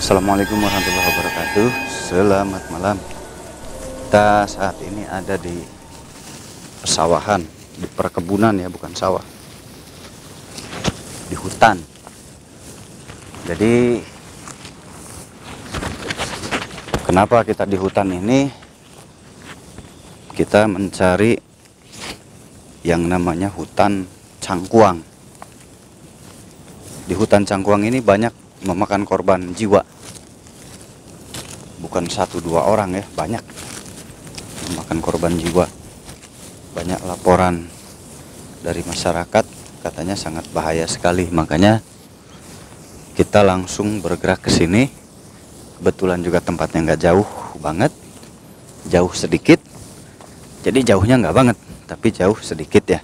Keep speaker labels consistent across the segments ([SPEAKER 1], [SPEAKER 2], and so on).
[SPEAKER 1] Assalamualaikum warahmatullahi wabarakatuh. Selamat malam. Kita saat ini ada di pesawahan, di perkebunan ya, bukan sawah, di hutan. Jadi kenapa kita di hutan ini? Kita mencari yang namanya hutan cangkuang. Di hutan cangkuang ini banyak memakan korban jiwa. Bukan 1-2 orang ya, banyak memakan korban jiwa. Banyak laporan dari masyarakat, katanya sangat bahaya sekali. Makanya kita langsung bergerak ke sini. Kebetulan juga tempatnya nggak jauh banget, jauh sedikit. Jadi jauhnya nggak banget, tapi jauh sedikit ya.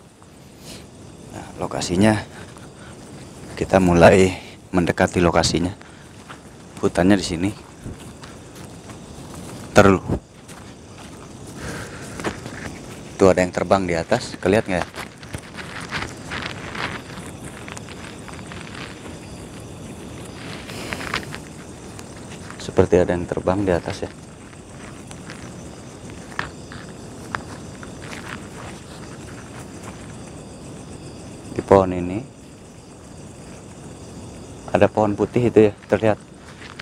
[SPEAKER 1] Nah, lokasinya kita mulai mendekati lokasinya. Hutannya di sini. Terlalu. Tuh ada yang terbang di atas, kelihatan nggak ya? Seperti ada yang terbang di atas ya. Di pohon ini ada pohon putih itu ya, terlihat.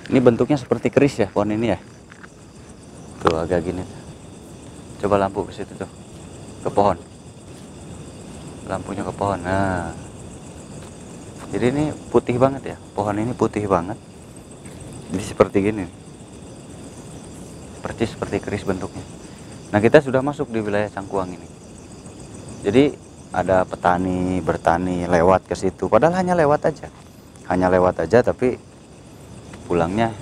[SPEAKER 1] Ini bentuknya seperti keris ya pohon ini ya. Tuh agak gini. Coba lampu ke situ tuh, ke pohon. Lampunya ke pohon. Nah, jadi ini putih banget ya. Pohon ini putih banget. Jadi seperti gini. Seperti keris bentuknya. Nah, kita sudah masuk di wilayah Cangkuang ini. Jadi ada petani bertani lewat ke situ. Padahal hanya lewat aja. Tapi pulangnya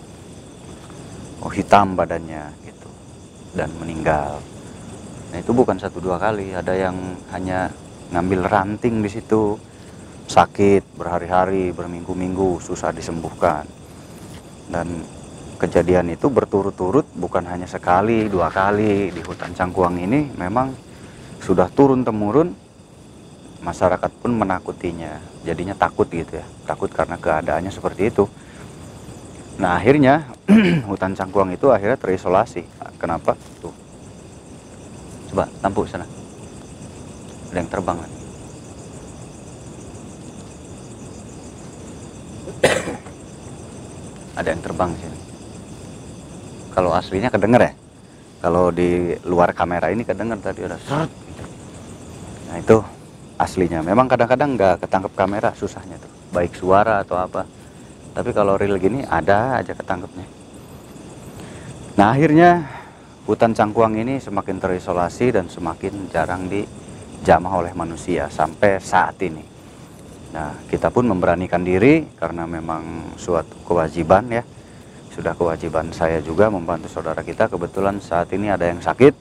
[SPEAKER 1] hitam badannya gitu dan meninggal. Nah, itu bukan 1-2 kali, ada yang hanya ngambil ranting di situ, sakit berhari-hari, berminggu-minggu, susah disembuhkan. Dan kejadian itu berturut-turut, bukan hanya sekali 2 kali. Di hutan Cangkuang ini memang sudah turun temurun. Masyarakat pun menakutinya, jadinya takut gitu ya, takut karena keadaannya seperti itu. Nah, akhirnya hutan Cangkuang itu akhirnya terisolasi. Kenapa? Tuh, coba lampu sana, ada yang terbang kan? Ada yang terbang sini. Kalau aslinya kedenger ya, kalau di luar kamera ini kedenger tadi ada seret gitu. Nah, itu aslinya. Memang kadang-kadang nggak ketangkep kamera, susahnya tuh, baik suara atau apa. Tapi kalau real gini ada aja ketangkepnya. Nah, akhirnya hutan Cangkuang ini semakin terisolasi dan semakin jarang dijamah oleh manusia sampai saat ini. Nah, kita pun memberanikan diri karena memang suatu kewajiban ya. Sudah kewajiban saya juga membantu saudara kita. Kebetulan saat ini ada yang sakit,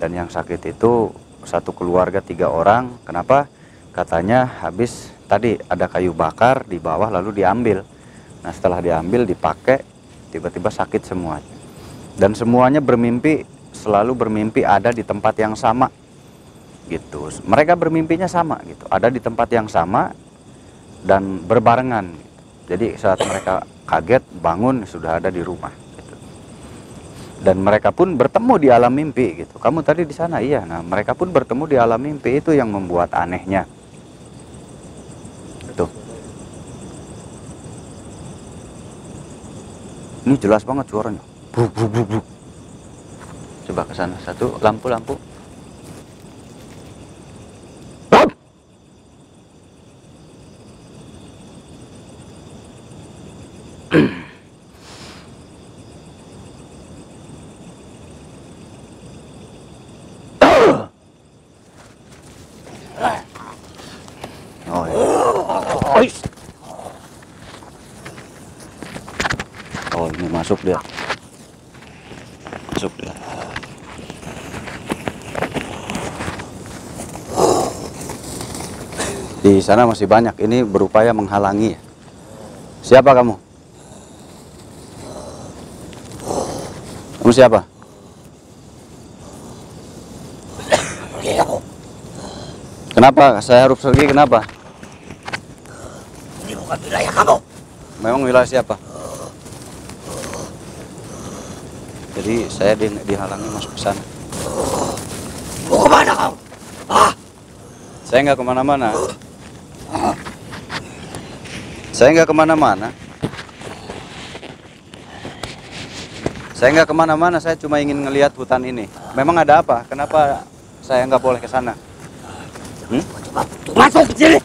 [SPEAKER 1] dan yang sakit itu satu keluarga 3 orang. Kenapa? Katanya habis tadi ada kayu bakar di bawah lalu diambil. Nah, setelah diambil dipakai, tiba-tiba sakit semuanya. Dan semuanya selalu bermimpi ada di tempat yang sama gitu. Mereka bermimpinya sama gitu, ada di tempat yang sama dan berbarengan gitu. Jadi saat mereka kaget bangun sudah ada di rumah gitu. Dan mereka pun bertemu di alam mimpi gitu. Kamu tadi di sana, iya. Nah, mereka pun bertemu di alam mimpi, itu yang membuat anehnya. Tuh. Ini jelas banget suaranya. Bruk, bruk, bruk, bruk. Coba ke sana satu, lampu. Oh, ya. Oh, ini masuk dia. Di sana masih banyak, ini berupaya menghalangi. Siapa kamu? Kamu siapa? Kenapa saya harus pergi? Kenapa?
[SPEAKER 2] Ini bukan wilayah kamu.
[SPEAKER 1] Memang wilayah siapa? Jadi saya dihalangi masuk ke sana.
[SPEAKER 2] Mau kemana kau? Ah,
[SPEAKER 1] Saya nggak kemana-mana. Saya nggak kemana-mana. Saya nggak kemana-mana. Saya cuma ingin ngelihat hutan ini. Memang ada apa? Kenapa saya nggak boleh ke sana?
[SPEAKER 2] coba masuk ke sini.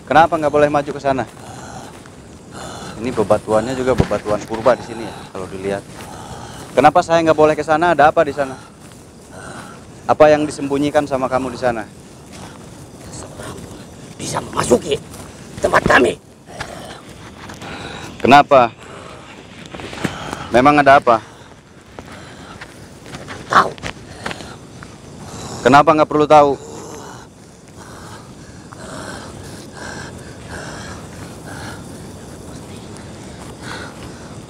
[SPEAKER 1] Kenapa nggak boleh maju ke sana? Ini bebatuannya juga bebatuan purba di sini ya, kalau dilihat. Kenapa saya nggak boleh ke sana? Ada apa di sana? Apa yang disembunyikan sama kamu di sana?
[SPEAKER 2] Bisa memasuki tempat kami.
[SPEAKER 1] Kenapa? Memang ada apa?
[SPEAKER 2] Tahu.
[SPEAKER 1] Kenapa nggak perlu tahu?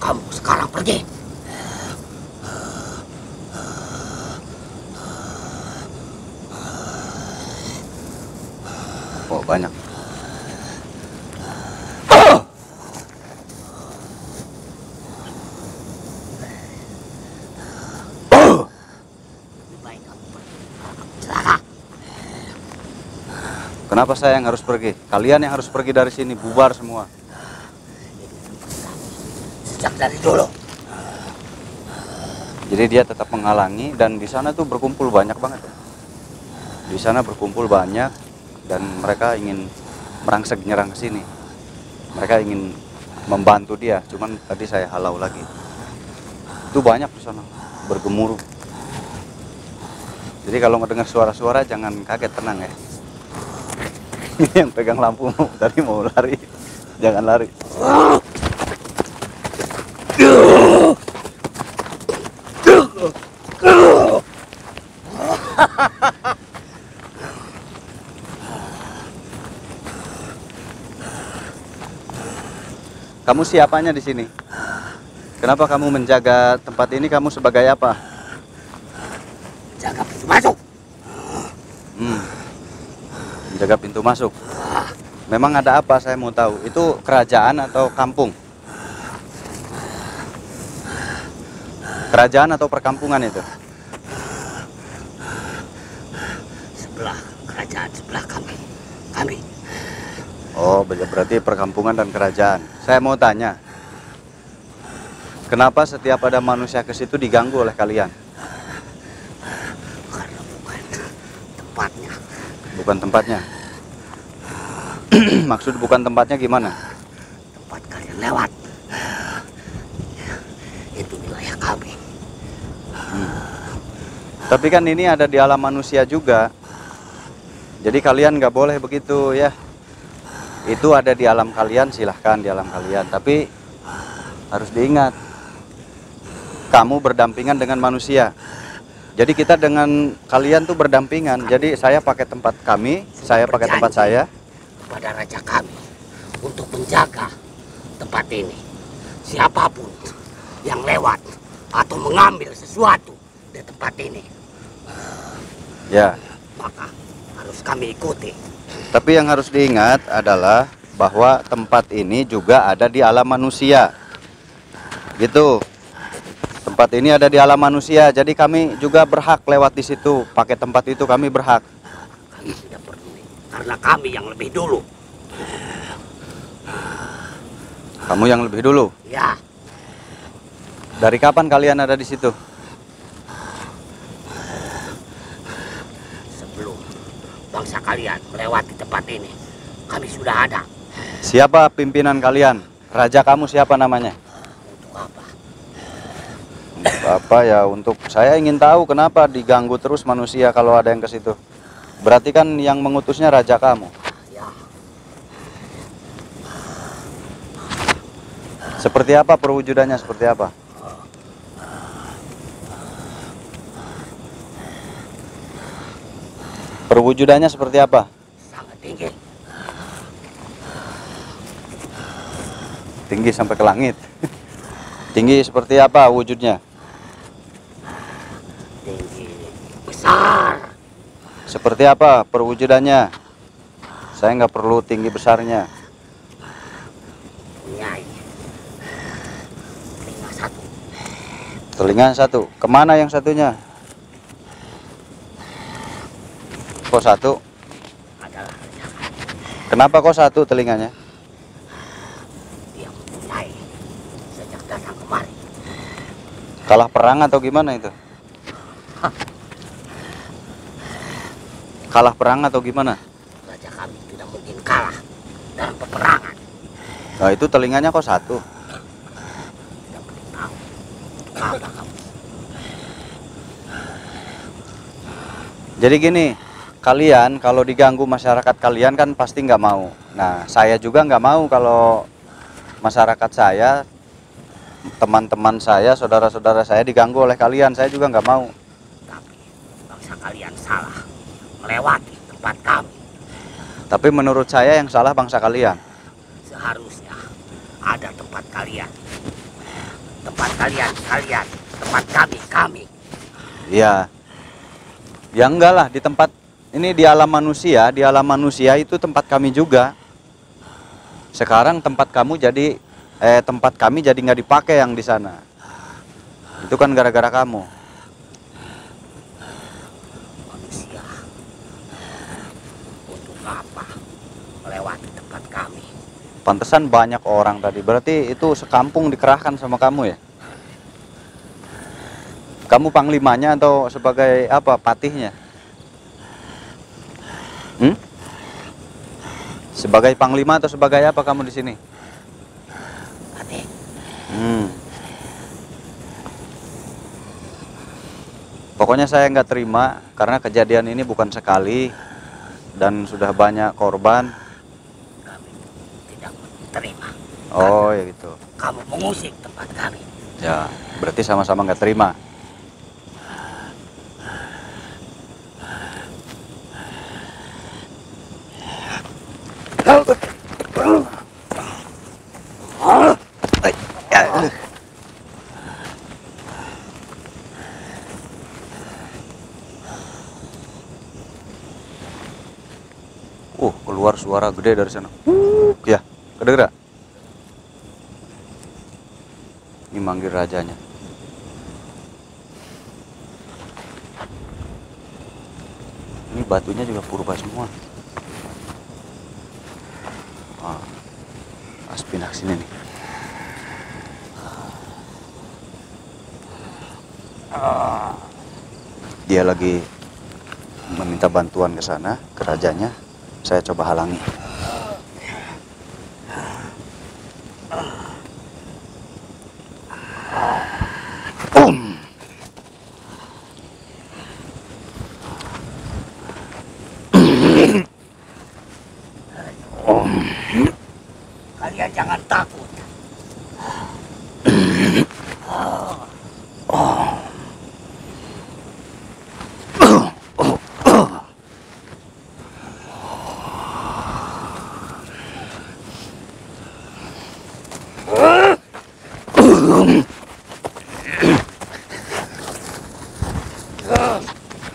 [SPEAKER 2] Kamu sekarang pergi.
[SPEAKER 1] Oh, banyak.
[SPEAKER 2] Lebih baik kamu pergi. Celaka.
[SPEAKER 1] Kenapa saya yang harus pergi? Kalian yang harus pergi dari sini, bubar semua.
[SPEAKER 2] Sejak dari dulu.
[SPEAKER 1] Jadi dia tetap menghalangi dan di sana tuh berkumpul banyak banget ya. Di sana berkumpul banyak dan mereka ingin merangsek nyerang ke sini. Mereka ingin membantu dia, cuman tadi saya halau lagi. Itu banyak di sana bergemuruh. Jadi kalau mendengar suara-suara jangan kaget, tenang ya. Yang pegang lampu tadi mau lari, jangan lari. Kamu siapanya di sini? Kenapa kamu menjaga tempat ini? Kamu sebagai apa?
[SPEAKER 2] Jaga pintu masuk.
[SPEAKER 1] Menjaga pintu masuk. Memang ada apa? Saya mau tahu. Itu kerajaan atau kampung? Kerajaan atau perkampungan itu?
[SPEAKER 2] Sebelah kerajaan, sebelah kami. Kami.
[SPEAKER 1] Oh, berarti perkampungan dan kerajaan. Saya mau tanya, kenapa setiap ada manusia ke situ diganggu oleh kalian?
[SPEAKER 2] Karena bukan tempatnya.
[SPEAKER 1] Bukan tempatnya. Maksud bukan tempatnya gimana?
[SPEAKER 2] Tempat kalian lewat. Itu wilayah kami.
[SPEAKER 1] Tapi kan ini ada di alam manusia juga. Jadi kalian nggak boleh begitu ya. Itu ada di alam kalian, silahkan di alam kalian. Tapi harus diingat, kamu berdampingan dengan manusia. Jadi kita dengan kalian tuh berdampingan. Jadi saya pakai tempat kami, saya pakai tempat saya.
[SPEAKER 2] Kepada raja kami untuk menjaga tempat ini. Siapapun yang lewat atau mengambil sesuatu di tempat ini,
[SPEAKER 1] Ya.
[SPEAKER 2] maka harus kami ikuti.
[SPEAKER 1] Tapi yang harus diingat adalah bahwa tempat ini juga ada di alam manusia. Gitu. Tempat ini ada di alam manusia, jadi kami juga berhak lewat di situ. Pakai tempat itu kami berhak.
[SPEAKER 2] Kami tidak peduli karena kami yang lebih dulu.
[SPEAKER 1] Kamu yang lebih dulu.
[SPEAKER 2] Ya,
[SPEAKER 1] Dari kapan kalian ada di situ?
[SPEAKER 2] sebelum bangsa kalian melewati tempat ini, kami sudah ada.
[SPEAKER 1] Siapa pimpinan kalian? Raja kamu siapa namanya?
[SPEAKER 2] Untuk apa?
[SPEAKER 1] Untuk apa ya? Untuk saya ingin tahu kenapa diganggu terus manusia kalau ada yang ke situ. Berarti kan yang mengutusnya raja kamu.
[SPEAKER 2] Ya,
[SPEAKER 1] Seperti apa perwujudannya? Seperti apa? Perwujudannya seperti apa?
[SPEAKER 2] sangat tinggi.
[SPEAKER 1] Tinggi sampai ke langit. Tinggi seperti apa wujudnya?
[SPEAKER 2] Tinggi besar.
[SPEAKER 1] Seperti apa perwujudannya? Saya nggak perlu tinggi besarnya.
[SPEAKER 2] Nyai.
[SPEAKER 1] Telinga satu. Kemana yang satunya? Kok satu?
[SPEAKER 2] Adalah Raja kami.
[SPEAKER 1] Kenapa kok satu telinganya?
[SPEAKER 2] Dia mempunyai sejak datang kemari.
[SPEAKER 1] Kalah perang atau gimana itu? Kalah perang atau gimana?
[SPEAKER 2] Raja kami tidak mungkin kalah dalam peperangan.
[SPEAKER 1] Nah, itu telinganya kok satu?
[SPEAKER 2] Tidak perlu tahu. Untuk apa kamu?
[SPEAKER 1] Jadi gini, kalian kalau diganggu masyarakat kalian kan pasti nggak mau. Nah, saya juga nggak mau kalau masyarakat saya, teman-teman saya, saudara-saudara saya diganggu oleh kalian. Saya juga nggak mau.
[SPEAKER 2] Tapi bangsa kalian salah melewati tempat kami.
[SPEAKER 1] Tapi menurut saya yang salah bangsa kalian.
[SPEAKER 2] Seharusnya ada tempat kalian. Tempat kalian, tempat kami.
[SPEAKER 1] Iya. Ya enggak lah, di tempat ini di alam manusia itu tempat kami juga. Sekarang tempat tempat kami jadi nggak dipakai yang di sana. Itu kan gara-gara kamu.
[SPEAKER 2] Manusia untuk apa melewati tempat kami?
[SPEAKER 1] Pantesan banyak orang tadi. Berarti itu sekampung dikerahkan sama kamu ya? Kamu panglimanya atau sebagai apa? Patihnya? Sebagai panglima atau sebagai apa kamu di sini?
[SPEAKER 2] Patih.
[SPEAKER 1] Pokoknya saya nggak terima karena kejadian ini bukan sekali dan sudah banyak korban.
[SPEAKER 2] Kami tidak terima.
[SPEAKER 1] Oh ya gitu.
[SPEAKER 2] Kamu mengusik tempat kami.
[SPEAKER 1] Ya berarti sama-sama nggak terima. Keluar suara gede dari sana. Ya, kedengeran? Ini manggil rajanya. Ini batunya juga purba semua. Harus pindah ke sini nih. Dia lagi meminta bantuan ke sana, ke rajanya. Saya coba halangi.
[SPEAKER 2] Kalian jangan takut.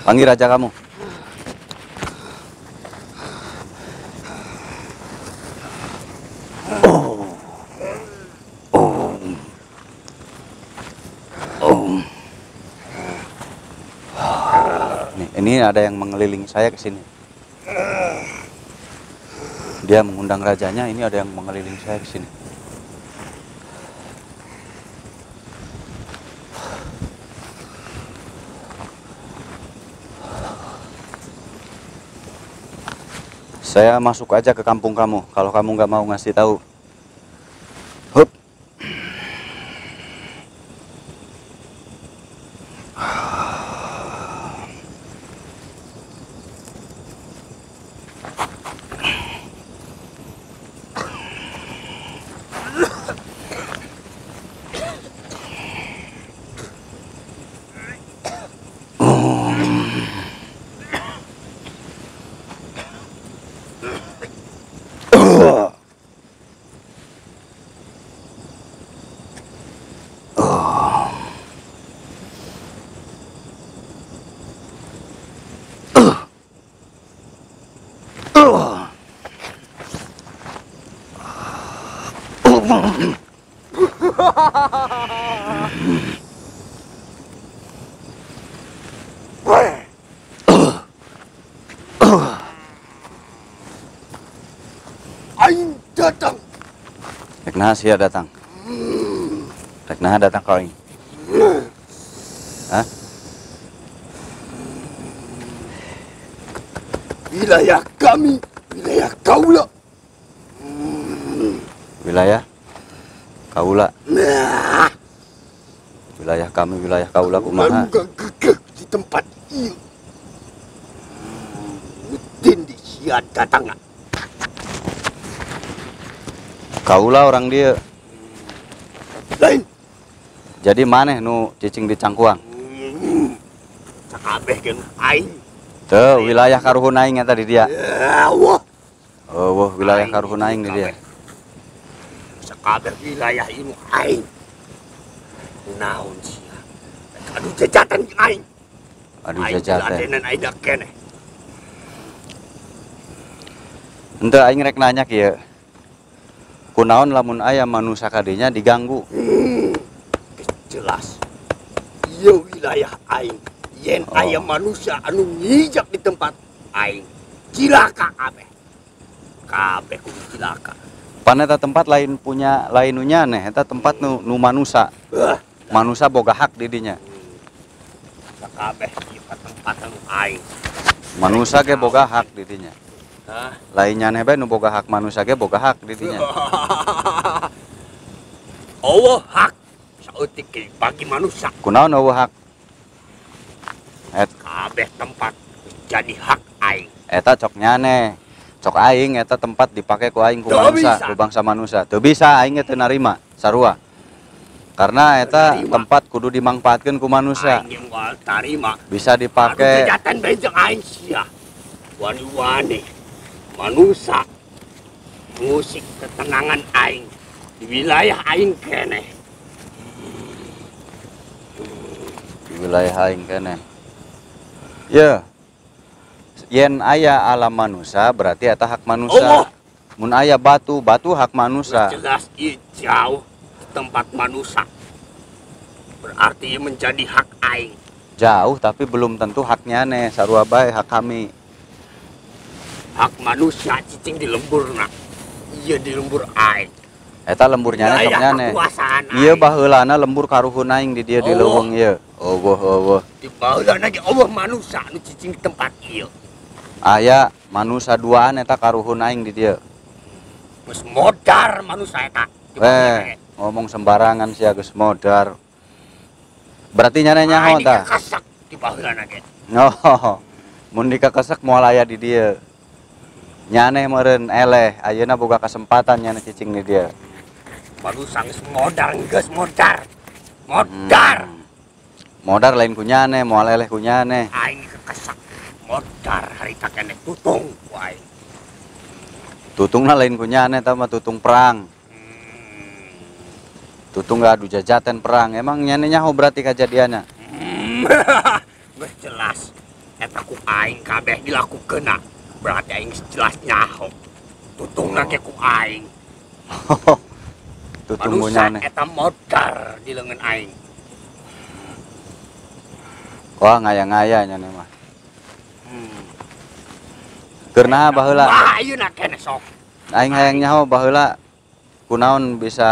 [SPEAKER 1] Panggil raja kamu. Ini ada yang mengelilingi saya ke sini. Dia mengundang rajanya, ini ada yang mengelilingi saya ke sini. Saya masuk aja ke kampung kamu, kalau kamu nggak mau ngasih tahu. Hup. Rek naha sia datang. Rek naha datang kau ini. Hah?
[SPEAKER 2] Wilayah kami, wilayah kaula.
[SPEAKER 1] Wilayah kaula.
[SPEAKER 2] Nah,
[SPEAKER 1] Wilayah kami, wilayah kaula kumaha.
[SPEAKER 2] Lalu gegeh di tempat ieu. Tindi sia datang.
[SPEAKER 1] Kaula orang dia.
[SPEAKER 2] Lain.
[SPEAKER 1] Jadi maneh nu cicing di Cangkuang.
[SPEAKER 2] Sakabeh jeung aing.
[SPEAKER 1] Tuh wilayah karuhun aing eta di dia.
[SPEAKER 2] Ya, wah.
[SPEAKER 1] Oh, wah, wilayah karuhun aing di dia.
[SPEAKER 2] Sakabeh wilayah ieu aing. Naon sia? Aduh jejatan jeung aing.
[SPEAKER 1] Aduh jejatan.
[SPEAKER 2] Adenan aing da keneh.
[SPEAKER 1] Henteu aing rek nanya kieu. Kunaon lamun aya manusia kadinya diganggu?
[SPEAKER 2] Jelas. Ieu wilayah aing. Yen aya manusia anu ngijak di tempat aing, cilaka kabeh. Kabeh kudu cilaka.
[SPEAKER 1] Pan eta tempat lain punya lain nu nyaneh, eta tempat nu manusia. Manusia boga hak di dinya.
[SPEAKER 2] Sakabeh ieu tempat anu aing.
[SPEAKER 1] Manusia ge boga hak di dinya.
[SPEAKER 2] Hah?
[SPEAKER 1] Lain nyaneh bae nu boga hak manusia ge boga hak di dinya.
[SPEAKER 2] Allah hak saeutik ge bagi manusia.
[SPEAKER 1] Kunaon eueuh hak?
[SPEAKER 2] Kabeh tempat jadi hak aing.
[SPEAKER 1] Eta cok nyaneh. Cok aing eta tempat dipake ku aing ku
[SPEAKER 2] Teu
[SPEAKER 1] manusia,
[SPEAKER 2] bisa.
[SPEAKER 1] ku bangsa manusia. Teu bisa aing teu narima sarua. Karena eta
[SPEAKER 2] Narima.
[SPEAKER 1] tempat kudu dimangpaatkeun ku manusia.
[SPEAKER 2] Aing yang moal tarima.
[SPEAKER 1] Bisa
[SPEAKER 2] Aduh
[SPEAKER 1] dipake
[SPEAKER 2] jejatan benjang aing sia. Wani-wani manusia musik ketenangan aing di wilayah aing keneh.
[SPEAKER 1] di wilayah aing keneh. Ya. Yen aya alam manusia berarti eta hak manusia.
[SPEAKER 2] Allah.
[SPEAKER 1] Mun aya batu, batu hak manusia.
[SPEAKER 2] Jelas ieu jauh di tempat manusia. Berarti ieu menjadi hak aing.
[SPEAKER 1] Jauh tapi belum tentu haknya nih, sarua bae hak kami.
[SPEAKER 2] Hak manusia cicing di lemburna. Iya di lembur aing.
[SPEAKER 1] Eta lemburnya nih
[SPEAKER 2] Wilayah
[SPEAKER 1] nih.
[SPEAKER 2] kekuasaan
[SPEAKER 1] Iya
[SPEAKER 2] aing.
[SPEAKER 1] baheulana lembur karuhun aing di dia di
[SPEAKER 2] Allah.
[SPEAKER 1] leuweung ieu. Eueuh.
[SPEAKER 2] Di baheulana ge Allah manusia nu cicing di tempat ieu.
[SPEAKER 1] Aya manusia duaan eta karuhun aing di dia.
[SPEAKER 2] Geus modar manusia eta. Di baheulana ge.
[SPEAKER 1] Ngomong sembarangan sia geus modar. Berarti nyana nyaho
[SPEAKER 2] Aing
[SPEAKER 1] ta?
[SPEAKER 2] kasak di baheulana ge.
[SPEAKER 1] Oh. Mun dikakesek moal aya di dia. Nyane meureun eleh, ayeuna boga kesempatan nyana cicing di dia.
[SPEAKER 2] Manusia geus modar, geus modar. Modar.
[SPEAKER 1] Modar lain ku nyane, moal eleh ku nyane.
[SPEAKER 2] Aing kekesak modar harita keneh tutung ku aing.
[SPEAKER 1] Tutungna lain ku nyane ta mah tutung perang. Tutung gak adu jajaten perang. Emang nyane nyaho berarti kejadiannya?
[SPEAKER 2] Geus jelas eta ku aing kabeh dilakukeunna. Berarti aing geus jelas nyaho. Tutungna ge ku aing.
[SPEAKER 1] Tutung ku
[SPEAKER 2] Manusia
[SPEAKER 1] nyane.
[SPEAKER 2] eta modar di leungeun aing.
[SPEAKER 1] Wah ngaya-ngaya nyane mah. Keur naha baheula?
[SPEAKER 2] Wah, ayeuna keneh sok.
[SPEAKER 1] Aing hayang nyaho baheula kunaon bisa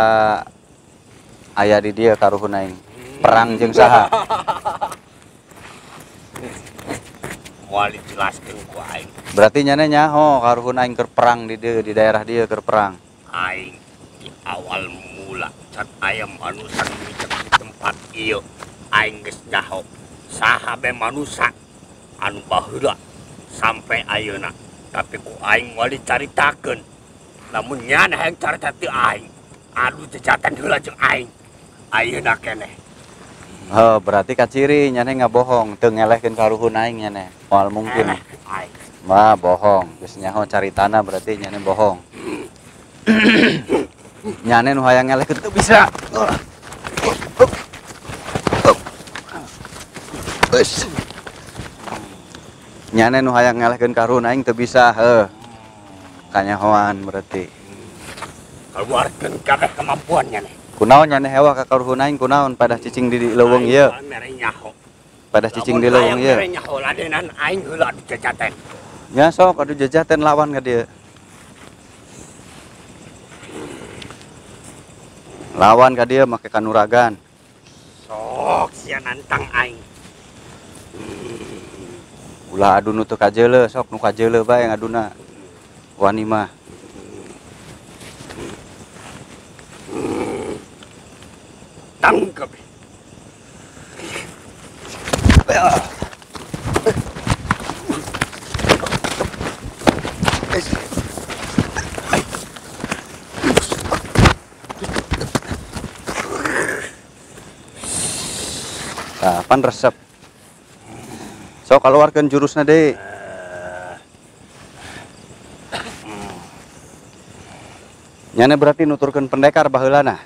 [SPEAKER 1] aya di dia karuhun aing. Perang jeung saha?
[SPEAKER 2] Moal dijelaskeun ku aing.
[SPEAKER 1] Berarti nyane nyaho karuhun aing keur perang di dieu di daerah dia keur perang.
[SPEAKER 2] Aing di awal mula cat aya manusia mijak di tempat ieu aing geus nyaho saha bae manusia anu baheula sampai ayeuna. Tapi ku aing moal dicaritakeun. Lamun nyana hayang carita teu aing. Adu jejatan heula jeung aing. Ayeuna keneh.
[SPEAKER 1] Oh, berarti kaciri nyane ngabohong, teu ngelehkeun karuhun aing nyane. Moal mungkin.
[SPEAKER 2] Eleh aing.
[SPEAKER 1] Mah bohong, geus nyaho caritana berarti nyane bohong. Nyane nu hayang ngelehkeun teu bisa. Nyane nu hayang ngelehkeun karuhun aing teu bisa, heuh. Kanyahoan berarti.
[SPEAKER 2] Keluarkeun kabeh kemampuan nyane.
[SPEAKER 1] Kunaon nyane hewa ka karuhun aing kunaon pada cicing di leuweung ieu?
[SPEAKER 2] Aing mere nyaho.
[SPEAKER 1] Pada cicing di leuweung ieu.
[SPEAKER 2] Lamun hayang mere nyaho ladenan aing heula adu jajaten.
[SPEAKER 1] Nya sok adu jajaten lawan ka dieu. Lawan ka dia make kanuragan.
[SPEAKER 2] Sok sia nantang aing.
[SPEAKER 1] Ulah adu nu teu kajeuleuh, sok nu kajeuleuh bae ngaduna. Wani mah.
[SPEAKER 2] Tangkap.
[SPEAKER 1] Nah, pan resep. Sok keluarkan jurusna deui. Nyana berarti nuturkeun pendekar baheulana.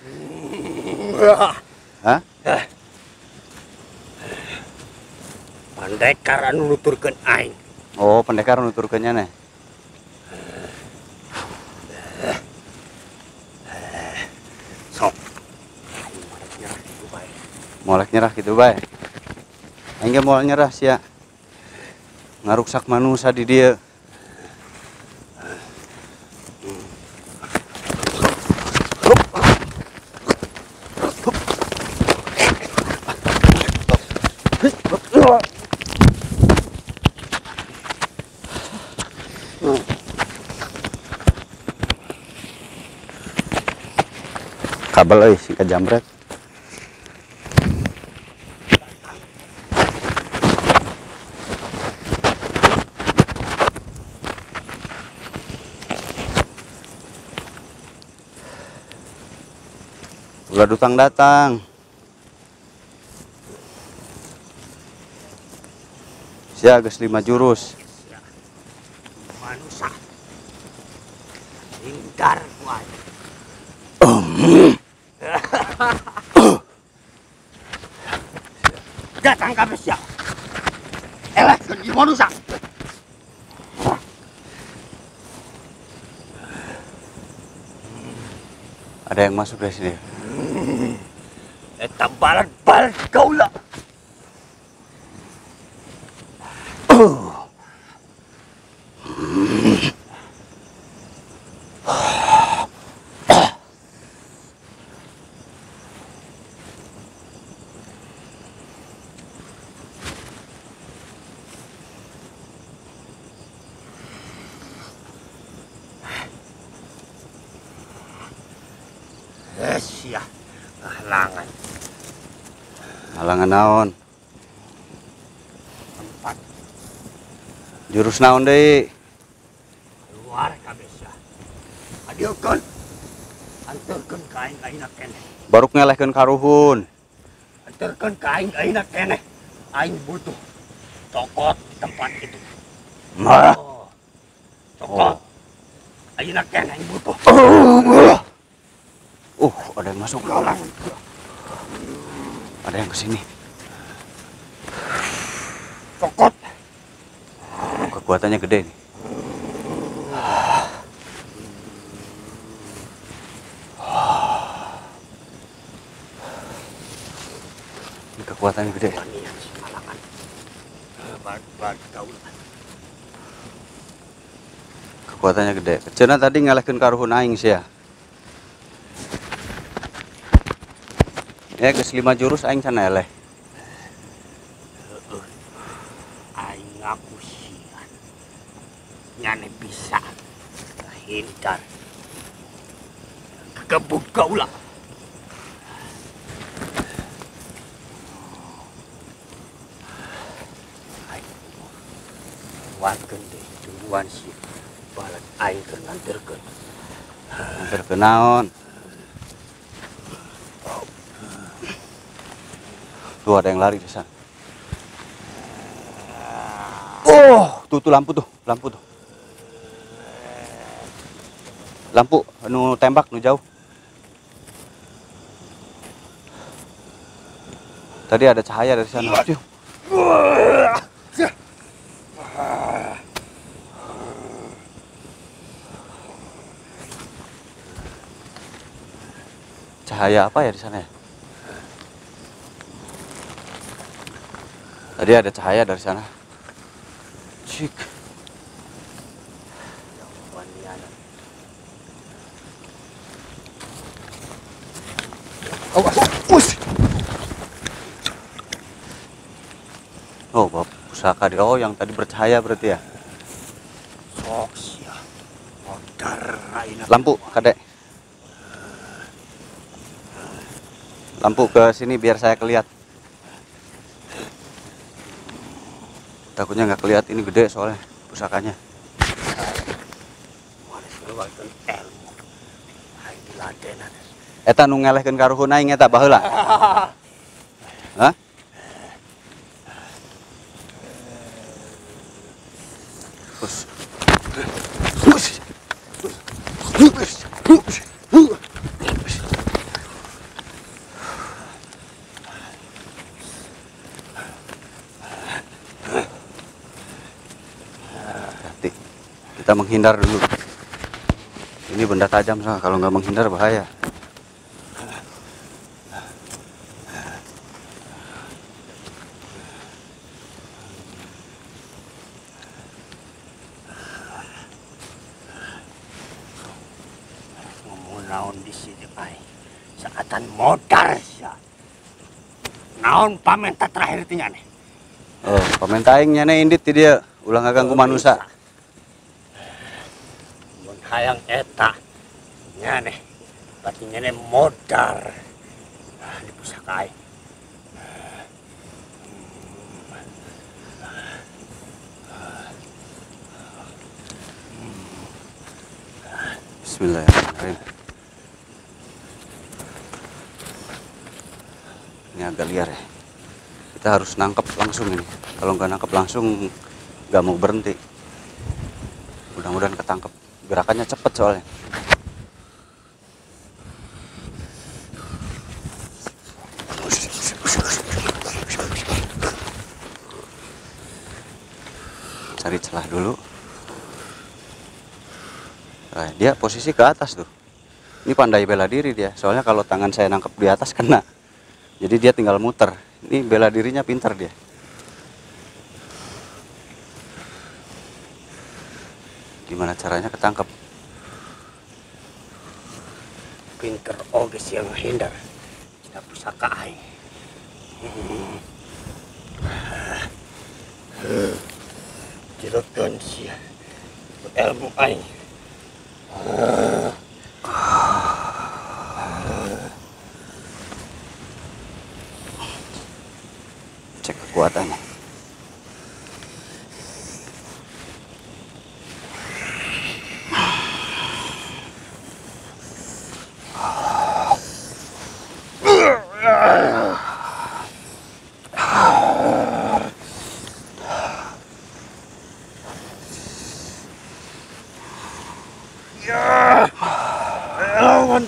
[SPEAKER 1] Hah?
[SPEAKER 2] Pendekar anu nuturkeun aing.
[SPEAKER 1] Oh, pendekar nuturkeun nyana.
[SPEAKER 2] Sok.
[SPEAKER 1] Molek nyerah gitu bae. Aing ge moal nyerah sia. Ngaruksak manusia di dieu. Kabel euy si kajambret. Ulah dutang datang. Sia geus 5 jurus.
[SPEAKER 2] Manusia. Hindar kuat. Datang kabeh sia. Eleh di manusia.
[SPEAKER 1] Ada yang masuk dari sini.
[SPEAKER 2] Eta balat-balat kaula. Sia, halangan.
[SPEAKER 1] Halangan naon?
[SPEAKER 2] Tempat
[SPEAKER 1] Jurus naon deui?
[SPEAKER 2] keluar kabeh sia. Adieukun. Anturkeun ka aing ayeuna keneh.
[SPEAKER 1] Baruk ngelehkeun karuhun.
[SPEAKER 2] Anturkeun ka aing ayeuna keneh. Aing butuh cokot di tempat itu.
[SPEAKER 1] Marah.
[SPEAKER 2] Cokot. Ayeuna keneh aing butuh.
[SPEAKER 1] Ada yang masuk. Ada yang kesini.
[SPEAKER 2] Cokot.
[SPEAKER 1] Kekuatannya gede nih. Ini kekuatannya gede.
[SPEAKER 2] Wanian si halangan. Balat kaula.
[SPEAKER 1] Kekuatannya gede. Cenah tadi ngalehkeun karuhun aing sia. Ya geus 5 jurus aing can eleh.
[SPEAKER 2] Aing ngaku sian. Nyane bisa hindar. Kegebuk kaula. Aing warkeun deui tungguan si balat aing keur nganterkeun.
[SPEAKER 1] Hampir ke naon. Tuh ada yang lari di sana. Tuh lampu tuh, lampu tuh. Lampu nu tembak nu jauh. Tadi ada cahaya dari sana. Cium. Cahaya apa ya di sana ya? Tadi ada cahaya dari sana. Cik. Awas. Us. Oh, bawa pusaka dia. Oh, yang tadi bercahaya berarti ya.
[SPEAKER 2] Sok sia. Modar aina.
[SPEAKER 1] Lampu, Kadek. Lampu ke sini biar saya kelihat. Takutnya nggak kelihat, ini gede soalnya pusakanya. Eta nu ngelehkeun karuhun aing eta baheula. Hah? Us. Hati. Kita menghindar dulu. Ini benda tajam, kalau nggak menghindar bahaya.
[SPEAKER 2] Naon di sini ai saatan modar sia naon pamenta terakhir tinggal nih
[SPEAKER 1] Oh, pamenta aing nyana indit ti dia ulah ngaganggu manusia.
[SPEAKER 2] mun hayang eta nyane berarti nyane modar di pusaka aing.
[SPEAKER 1] Bismillahirrahmanirrahim. Ini agak liar ya. Kita harus nangkep langsung ini. Kalau nggak nangkep langsung nggak mau berhenti. Mudah-mudahan ketangkep. Gerakannya cepet soalnya. Cari celah dulu. Nah, dia posisi ke atas tuh. Ini pandai bela diri dia. Soalnya kalau tangan saya nangkep di atas kena. Jadi dia tinggal muter. Ini bela dirinya pintar dia. Gimana caranya ketangkep?
[SPEAKER 2] Pinter oge yang hindar cina pusaka aing. Cilekeun sia ilmu aing.
[SPEAKER 1] Cek kekuatannya.
[SPEAKER 2] Lawan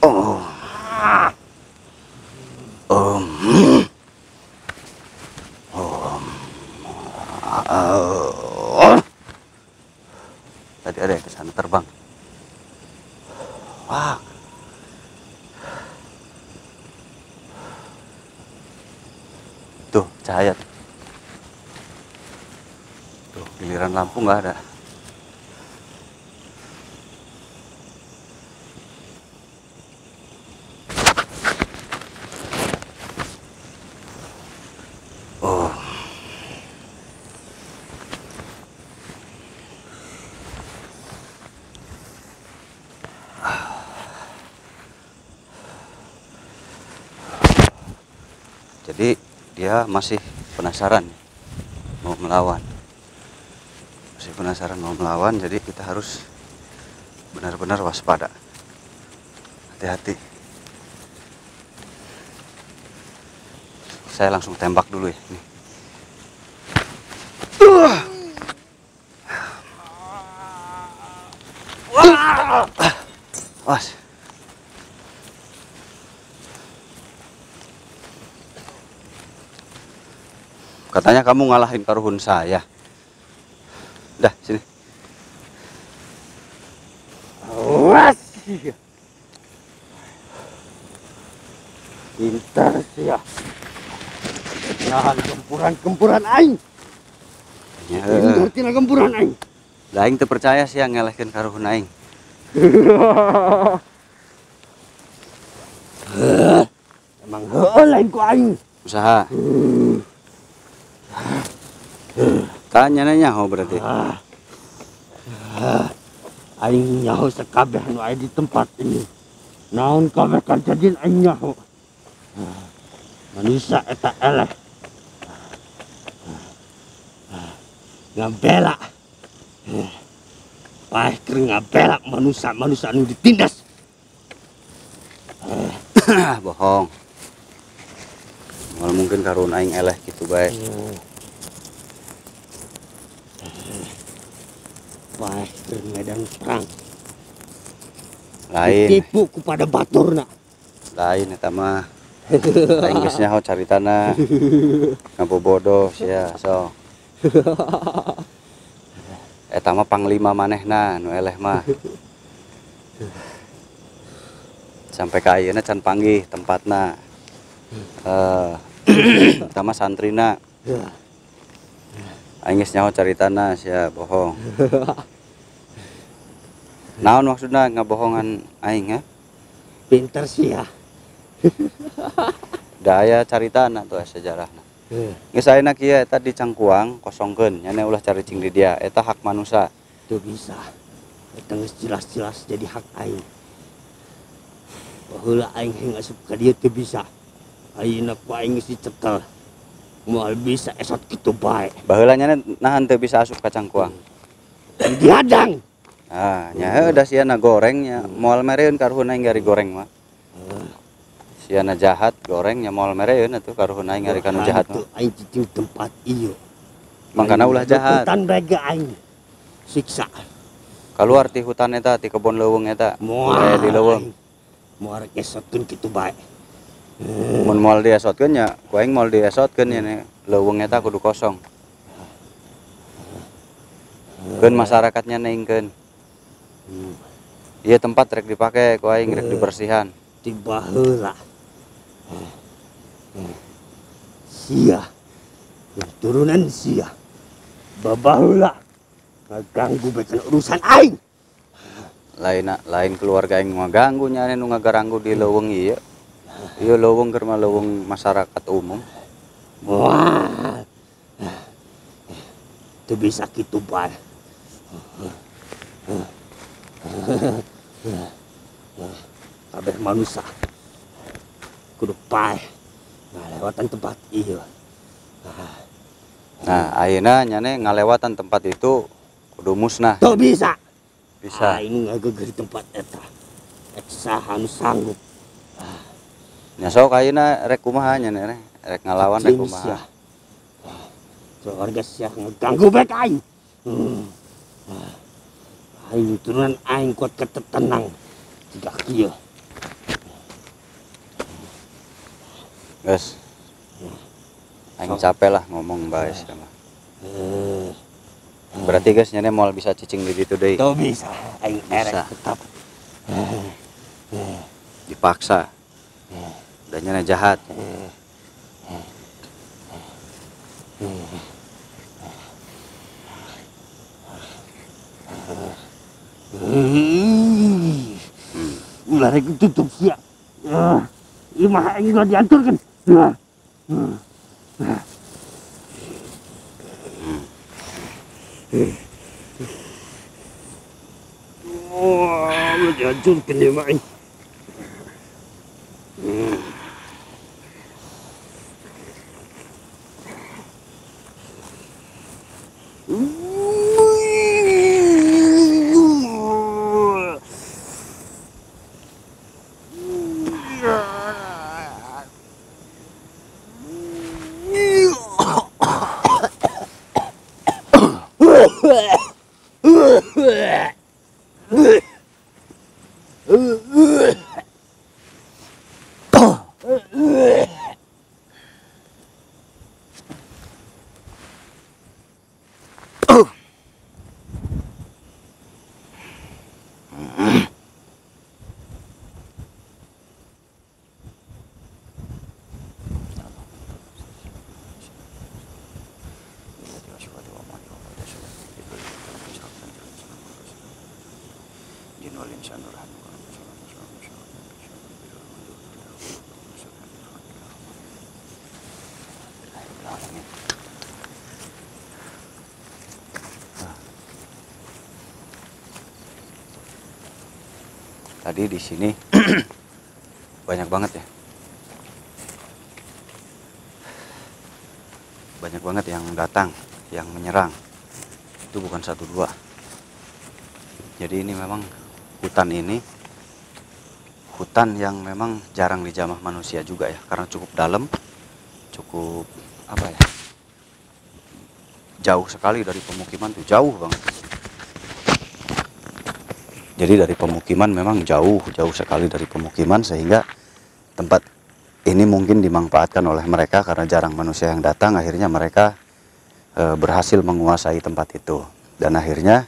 [SPEAKER 1] Oh. Om. Om. Tadi ada yang ke sana terbang. Wah. Tuh, cahaya. Tuh, giliran lampu nggak ada. Oh. Jadi dia masih penasaran mau melawan. Masih penasaran mau melawan, jadi kita harus benar-benar waspada. Hati-hati. Saya langsung tembak dulu ya. Nih. Was. Katanya kamu ngalahin karuhun saya. Dah, sini.
[SPEAKER 2] Wah, sia. Pintar sia. Nahan gempuran aing.
[SPEAKER 1] Ya,
[SPEAKER 2] Pintar tina gempuran aing.
[SPEAKER 1] da aing teu percaya sih yang ngelehkeun karuhun aing.
[SPEAKER 2] Emang heueuh lain ku aing.
[SPEAKER 1] Usaha. Tanya nyaho berarti.
[SPEAKER 2] Aing nyaho sakabeh nu aya di tempat ini. Naon kabeh kajadian aing nyaho. Manusia eta eleh. Ngabela. Paeh keur ngabela manusia nu ditindas.
[SPEAKER 1] Bohong. Mal mungkin karuhun aing eleh gitu bae.
[SPEAKER 2] Paeh keur medan perang.
[SPEAKER 1] Lain,
[SPEAKER 2] Ditipu kepada baturna.
[SPEAKER 1] lain eta mah. Aing geus nyaho caritana. Ngabobodoh sia so. Eta mah panglima manehna nu eleh mah. Sampai ka ayeuna can panggih tempatna. Eta mah santrina. Aing geus nyaho caritana sia bohong. Naon maksudna ngabohongan aing ya?
[SPEAKER 2] Pinter sih ya.
[SPEAKER 1] Da aya caritana tuh sejarahna. Geus ayeuna kieu eta di Cangkuang kosongkeun, nyana ulah caricing di dia. Eta hak manusia.
[SPEAKER 2] Tuh bisa. Eta geus jelas-jelas jadi hak aing. Baheula aing heng asup ka dieu teu bisa. Ayeuna ku aing geus dicekel. Moal bisa esot kitu bae.
[SPEAKER 1] Baheula nyana nahan teu bisa asup ka Cangkuang.
[SPEAKER 2] Dihadang.
[SPEAKER 1] Ah, nya da siana gorengnya moal mereun karuhun aing gari goreng mah. Siana jahat gorengnya moal mereun atuh karuhun aing gari kanu jahat mah.
[SPEAKER 2] Aing cicing tempat ieu.
[SPEAKER 1] Mangkana ulah jahat.
[SPEAKER 2] Hutan bega aing. Siksa.
[SPEAKER 1] Kaluar ti hutan eta ti kebon leuweung eta.
[SPEAKER 2] Moal
[SPEAKER 1] Di leuweung.
[SPEAKER 2] Moal esotkeun kitu bae.
[SPEAKER 1] Mun moal diesotkeun nya ku aing moal diesotkeun nya leuweung eta kudu kosong. Keun masyarakatnya neingkeun. Iya tempat rek dipake ku aing rek dibersihan.
[SPEAKER 2] Tiba heula. Sia. Turunan sia. Babaheula. Ngaganggu beken urusan aing.
[SPEAKER 1] Lain keluarga aing ngaganggu nya nu ngagaranggu di leuweung ieu. Ieu leuweung keur mah leuweung masyarakat umum.
[SPEAKER 2] Wah. Teu bisa kitu bae. Kabeh manusia kudu paeh ngalewatan tempat ieu.
[SPEAKER 1] Nah, ayeuna nyane ngalewatan tempat itu kudu musnah.
[SPEAKER 2] Tuh bisa.
[SPEAKER 1] Bisa.
[SPEAKER 2] Aing ngageger tempat eta. Saha nu sanggup.
[SPEAKER 1] Nya sok ayeuna rek kumaha nyane rek ngalawan rek kumaha.
[SPEAKER 2] Keluarga sia ngeganggu bae ka aing. Aing turunan aing kuat ketenang. Tidak kieu.
[SPEAKER 1] Geus. Aing capek lah ngomong bae sia mah. Berarti guys nyane moal bisa cicing di ditu deui.
[SPEAKER 2] Tuh bisa. Aing erek
[SPEAKER 1] Bisa.
[SPEAKER 2] tetap.
[SPEAKER 1] Dipaksa. Dan nyane jahat.
[SPEAKER 2] Ulah rek tutup sia. Imah aing ulah diaturkeun. Ulah diaturkeun imah aing.
[SPEAKER 1] jin wal insan nurani. Tadi di sini banyak banget ya. Banyak banget yang datang, yang menyerang. Itu bukan satu dua. Jadi ini memang hutan ini hutan yang memang jarang dijamah manusia juga ya, karena cukup dalam, cukup apa ya? Jauh sekali dari pemukiman tuh, jauh banget. Jadi dari pemukiman memang jauh sekali dari pemukiman, sehingga tempat ini mungkin dimanfaatkan oleh mereka karena jarang manusia yang datang. Akhirnya mereka berhasil menguasai tempat itu, dan akhirnya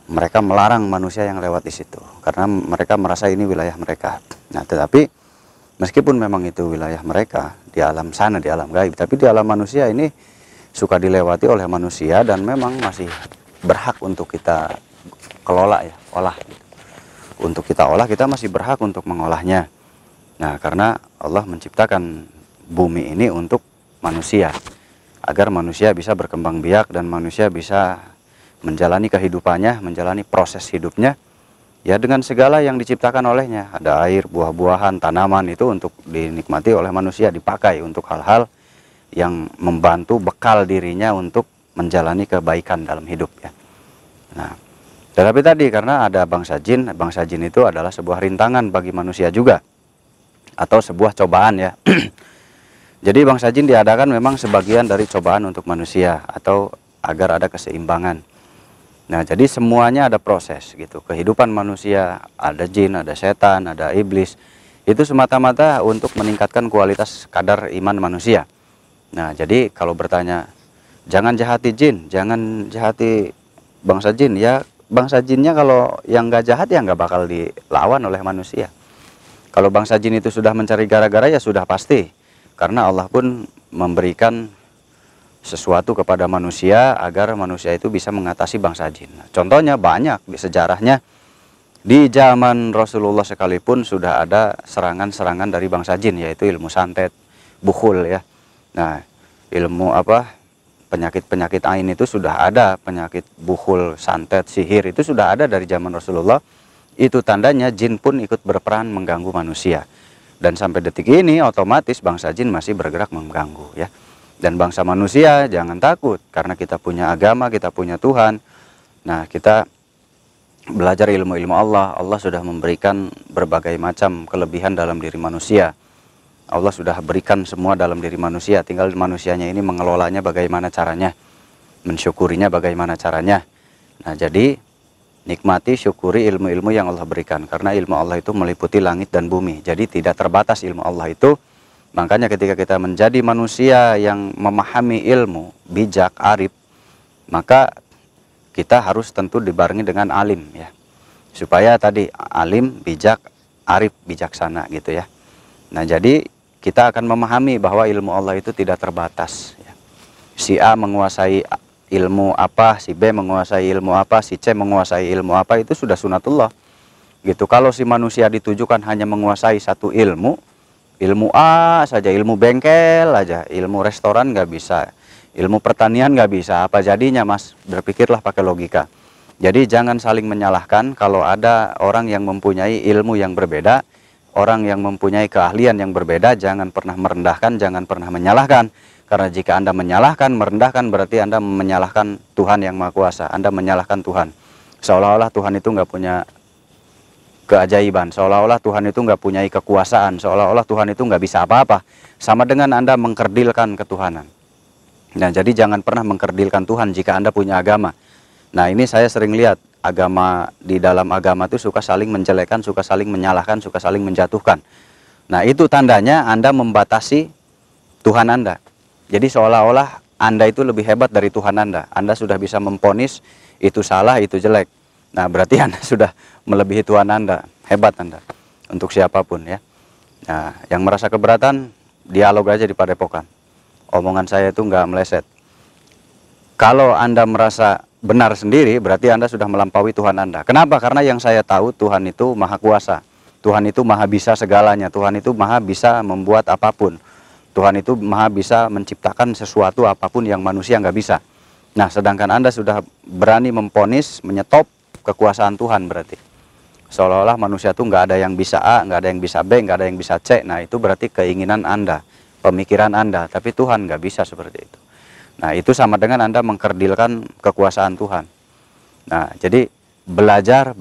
[SPEAKER 1] mereka melarang manusia yang lewat di situ karena mereka merasa ini wilayah mereka. Nah, tetapi meskipun memang itu wilayah mereka di alam sana, di alam gaib, tapi di alam manusia ini suka dilewati oleh manusia dan memang masih berhak untuk kita kelola ya, olah gitu. Untuk kita olah, kita masih berhak untuk mengolahnya. Nah, karena Allah menciptakan bumi ini untuk manusia, agar manusia bisa berkembang biak dan manusia bisa menjalani kehidupannya, menjalani proses hidupnya ya dengan segala yang diciptakan olehnya. Ada air, buah-buahan, tanaman, itu untuk dinikmati oleh manusia, dipakai untuk hal-hal yang membantu bekal dirinya untuk menjalani kebaikan dalam hidup ya. Nah, tetapi tadi karena ada bangsa jin itu adalah sebuah rintangan bagi manusia juga, atau sebuah cobaan ya. Jadi bangsa jin diadakan memang sebagian dari cobaan untuk manusia, atau agar ada keseimbangan. Nah, jadi semuanya ada proses gitu. Kehidupan manusia, ada jin, ada setan, ada iblis, itu semata-mata untuk meningkatkan kualitas kadar iman manusia. Nah, jadi kalau bertanya, jangan jahati jin, jangan jahati bangsa jin, ya bangsa jinnya kalau yang nggak jahat ya nggak bakal dilawan oleh manusia. Kalau bangsa jin itu sudah mencari gara-gara ya sudah pasti, karena Allah pun memberikan sesuatu kepada manusia agar manusia itu bisa mengatasi bangsa jin. Contohnya banyak di sejarahnya, di zaman Rasulullah sekalipun sudah ada serangan-serangan dari bangsa jin, yaitu ilmu santet, bukhul ya. Nah, ilmu apa? Penyakit-penyakit ain itu sudah ada, penyakit bukhul, santet, sihir itu sudah ada dari zaman Rasulullah. Itu tandanya jin pun ikut berperan mengganggu manusia. Dan sampai detik ini otomatis bangsa jin masih bergerak mengganggu ya. Dan bangsa manusia jangan takut, karena kita punya agama, kita punya Tuhan. Nah, kita belajar ilmu-ilmu Allah. Allah sudah memberikan berbagai macam kelebihan dalam diri manusia. Allah sudah berikan semua dalam diri manusia, tinggal manusianya ini mengelolanya bagaimana caranya, mensyukurinya bagaimana caranya. Nah, jadi nikmati, syukuri ilmu-ilmu yang Allah berikan, karena ilmu Allah itu meliputi langit dan bumi, jadi tidak terbatas ilmu Allah itu. Makanya ketika kita menjadi manusia yang memahami ilmu, bijak, arif, maka kita harus tentu dibarengi dengan alim ya, supaya tadi alim, bijak, arif, bijaksana gitu ya. Nah, jadi kita akan memahami bahwa ilmu Allah itu tidak terbatas ya. Si A menguasai ilmu apa, si B menguasai ilmu apa, si C menguasai ilmu apa, itu sudah sunatullah gitu. Kalau si manusia ditujukan hanya menguasai satu ilmu A saja, ilmu bengkel aja, ilmu restoran nggak bisa, ilmu pertanian nggak bisa, apa jadinya mas? Berpikirlah pakai logika. Jadi jangan saling menyalahkan. Kalau ada orang yang mempunyai ilmu yang berbeda, orang yang mempunyai keahlian yang berbeda, jangan pernah merendahkan, jangan pernah menyalahkan. Karena jika Anda menyalahkan, merendahkan, berarti Anda menyalahkan Tuhan yang Maha Kuasa. Anda menyalahkan Tuhan. Seolah-olah Tuhan itu nggak punya keajaiban, seolah-olah Tuhan itu nggak punya kekuasaan, seolah-olah Tuhan itu nggak bisa apa-apa. Sama dengan Anda mengkerdilkan ketuhanan. Nah, jadi jangan pernah mengkerdilkan Tuhan jika Anda punya agama. Nah, ini saya sering lihat, agama, di dalam agama itu suka saling menjelekkan, suka saling menyalahkan, suka saling menjatuhkan. Nah, itu tandanya Anda membatasi Tuhan Anda. Jadi seolah-olah Anda itu lebih hebat dari Tuhan Anda. Anda sudah bisa memponis itu salah, itu jelek. Nah, berarti Anda sudah melebihi Tuhan Anda. Hebat Anda untuk siapapun ya. Nah, yang merasa keberatan, dialog aja di padepokan. Omongan saya itu nggak meleset. Kalau Anda merasa benar sendiri, berarti Anda sudah melampaui Tuhan Anda. Kenapa? Karena yang saya tahu Tuhan itu maha kuasa. Tuhan itu maha bisa segalanya. Tuhan itu maha bisa membuat apapun. Tuhan itu maha bisa menciptakan sesuatu apapun yang manusia nggak bisa. Nah, sedangkan Anda sudah berani memponis, menyetop kekuasaan Tuhan berarti. Seolah-olah manusia itu nggak ada yang bisa A, nggak ada yang bisa B, nggak ada yang bisa C. Nah, itu berarti keinginan Anda, pemikiran Anda. Tapi Tuhan nggak bisa seperti itu. Nah, itu sama dengan Anda mengkerdilkan kekuasaan Tuhan. Nah, jadi belajar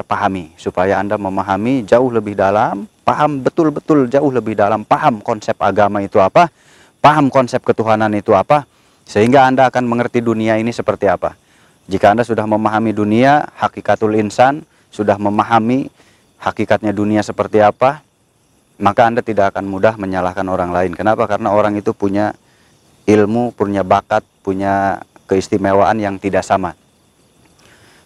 [SPEAKER 1] pahami. Supaya Anda memahami jauh lebih dalam, paham betul-betul jauh lebih dalam, paham konsep agama itu apa, paham konsep ketuhanan itu apa, sehingga Anda akan mengerti dunia ini seperti apa. Jika Anda sudah memahami dunia, hakikatul insan, sudah memahami hakikatnya dunia seperti apa, maka Anda tidak akan mudah menyalahkan orang lain. Kenapa? Karena orang itu punya ilmu, punya bakat, punya keistimewaan yang tidak sama.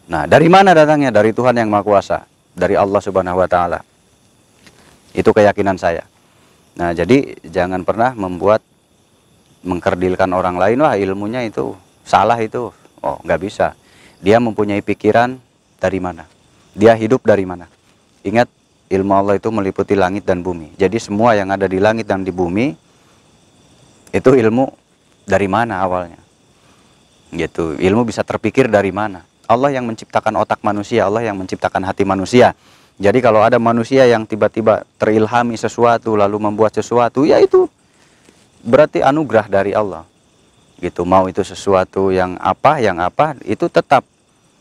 [SPEAKER 1] Nah, dari mana datangnya? Dari Tuhan yang Maha Kuasa, dari Allah Subhanahu wa Ta'ala. Itu keyakinan saya. Nah, jadi jangan pernah mengkerdilkan orang lain, wah ilmunya itu salah itu. Oh, nggak bisa. Dia mempunyai pikiran dari mana? Dia hidup dari mana? Ingat, ilmu Allah itu meliputi langit dan bumi. Jadi semua yang ada di langit dan di bumi itu ilmu dari mana awalnya? Gitu. Ilmu bisa terpikir dari mana? Allah yang menciptakan otak manusia, Allah yang menciptakan hati manusia. Jadi kalau ada manusia yang tiba-tiba terilhami sesuatu lalu membuat sesuatu, ya itu berarti anugerah dari Allah. Gitu. Mau itu sesuatu yang apa, itu tetap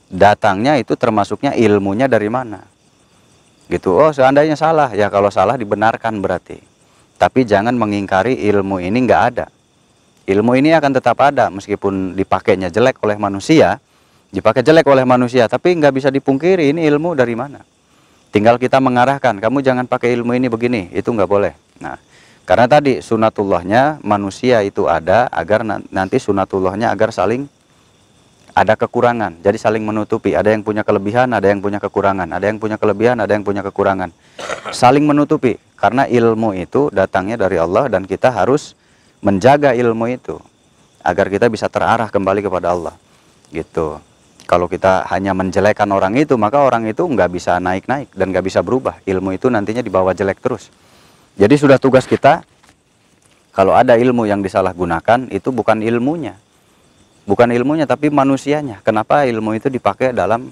[SPEAKER 1] datangnya itu termasuknya ilmunya dari mana. Gitu. Oh, seandainya salah, ya kalau salah dibenarkan berarti. Tapi jangan mengingkari ilmu ini nggak ada. Ilmu ini akan tetap ada meskipun dipakainya jelek oleh manusia, dipakai jelek oleh manusia, tapi nggak bisa dipungkiri ini ilmu dari mana. Tinggal kita mengarahkan, kamu jangan pakai ilmu ini begini, itu nggak boleh. Nah, karena tadi sunatullahnya manusia itu ada agar nanti sunatullahnya agar saling ada kekurangan, jadi saling menutupi. Ada yang punya kelebihan, ada yang punya kekurangan, ada yang punya kelebihan, ada yang punya kekurangan. Saling menutupi, karena ilmu itu datangnya dari Allah dan kita harus menjaga ilmu itu agar kita bisa terarah kembali kepada Allah. Gitu. Kalau kita hanya menjelekan orang itu, maka orang itu nggak bisa naik-naik dan nggak bisa berubah. Ilmu itu nantinya dibawa jelek terus. Jadi sudah tugas kita, kalau ada ilmu yang disalahgunakan, itu bukan ilmunya. Bukan ilmunya, tapi manusianya. Kenapa ilmu itu dipakai dalam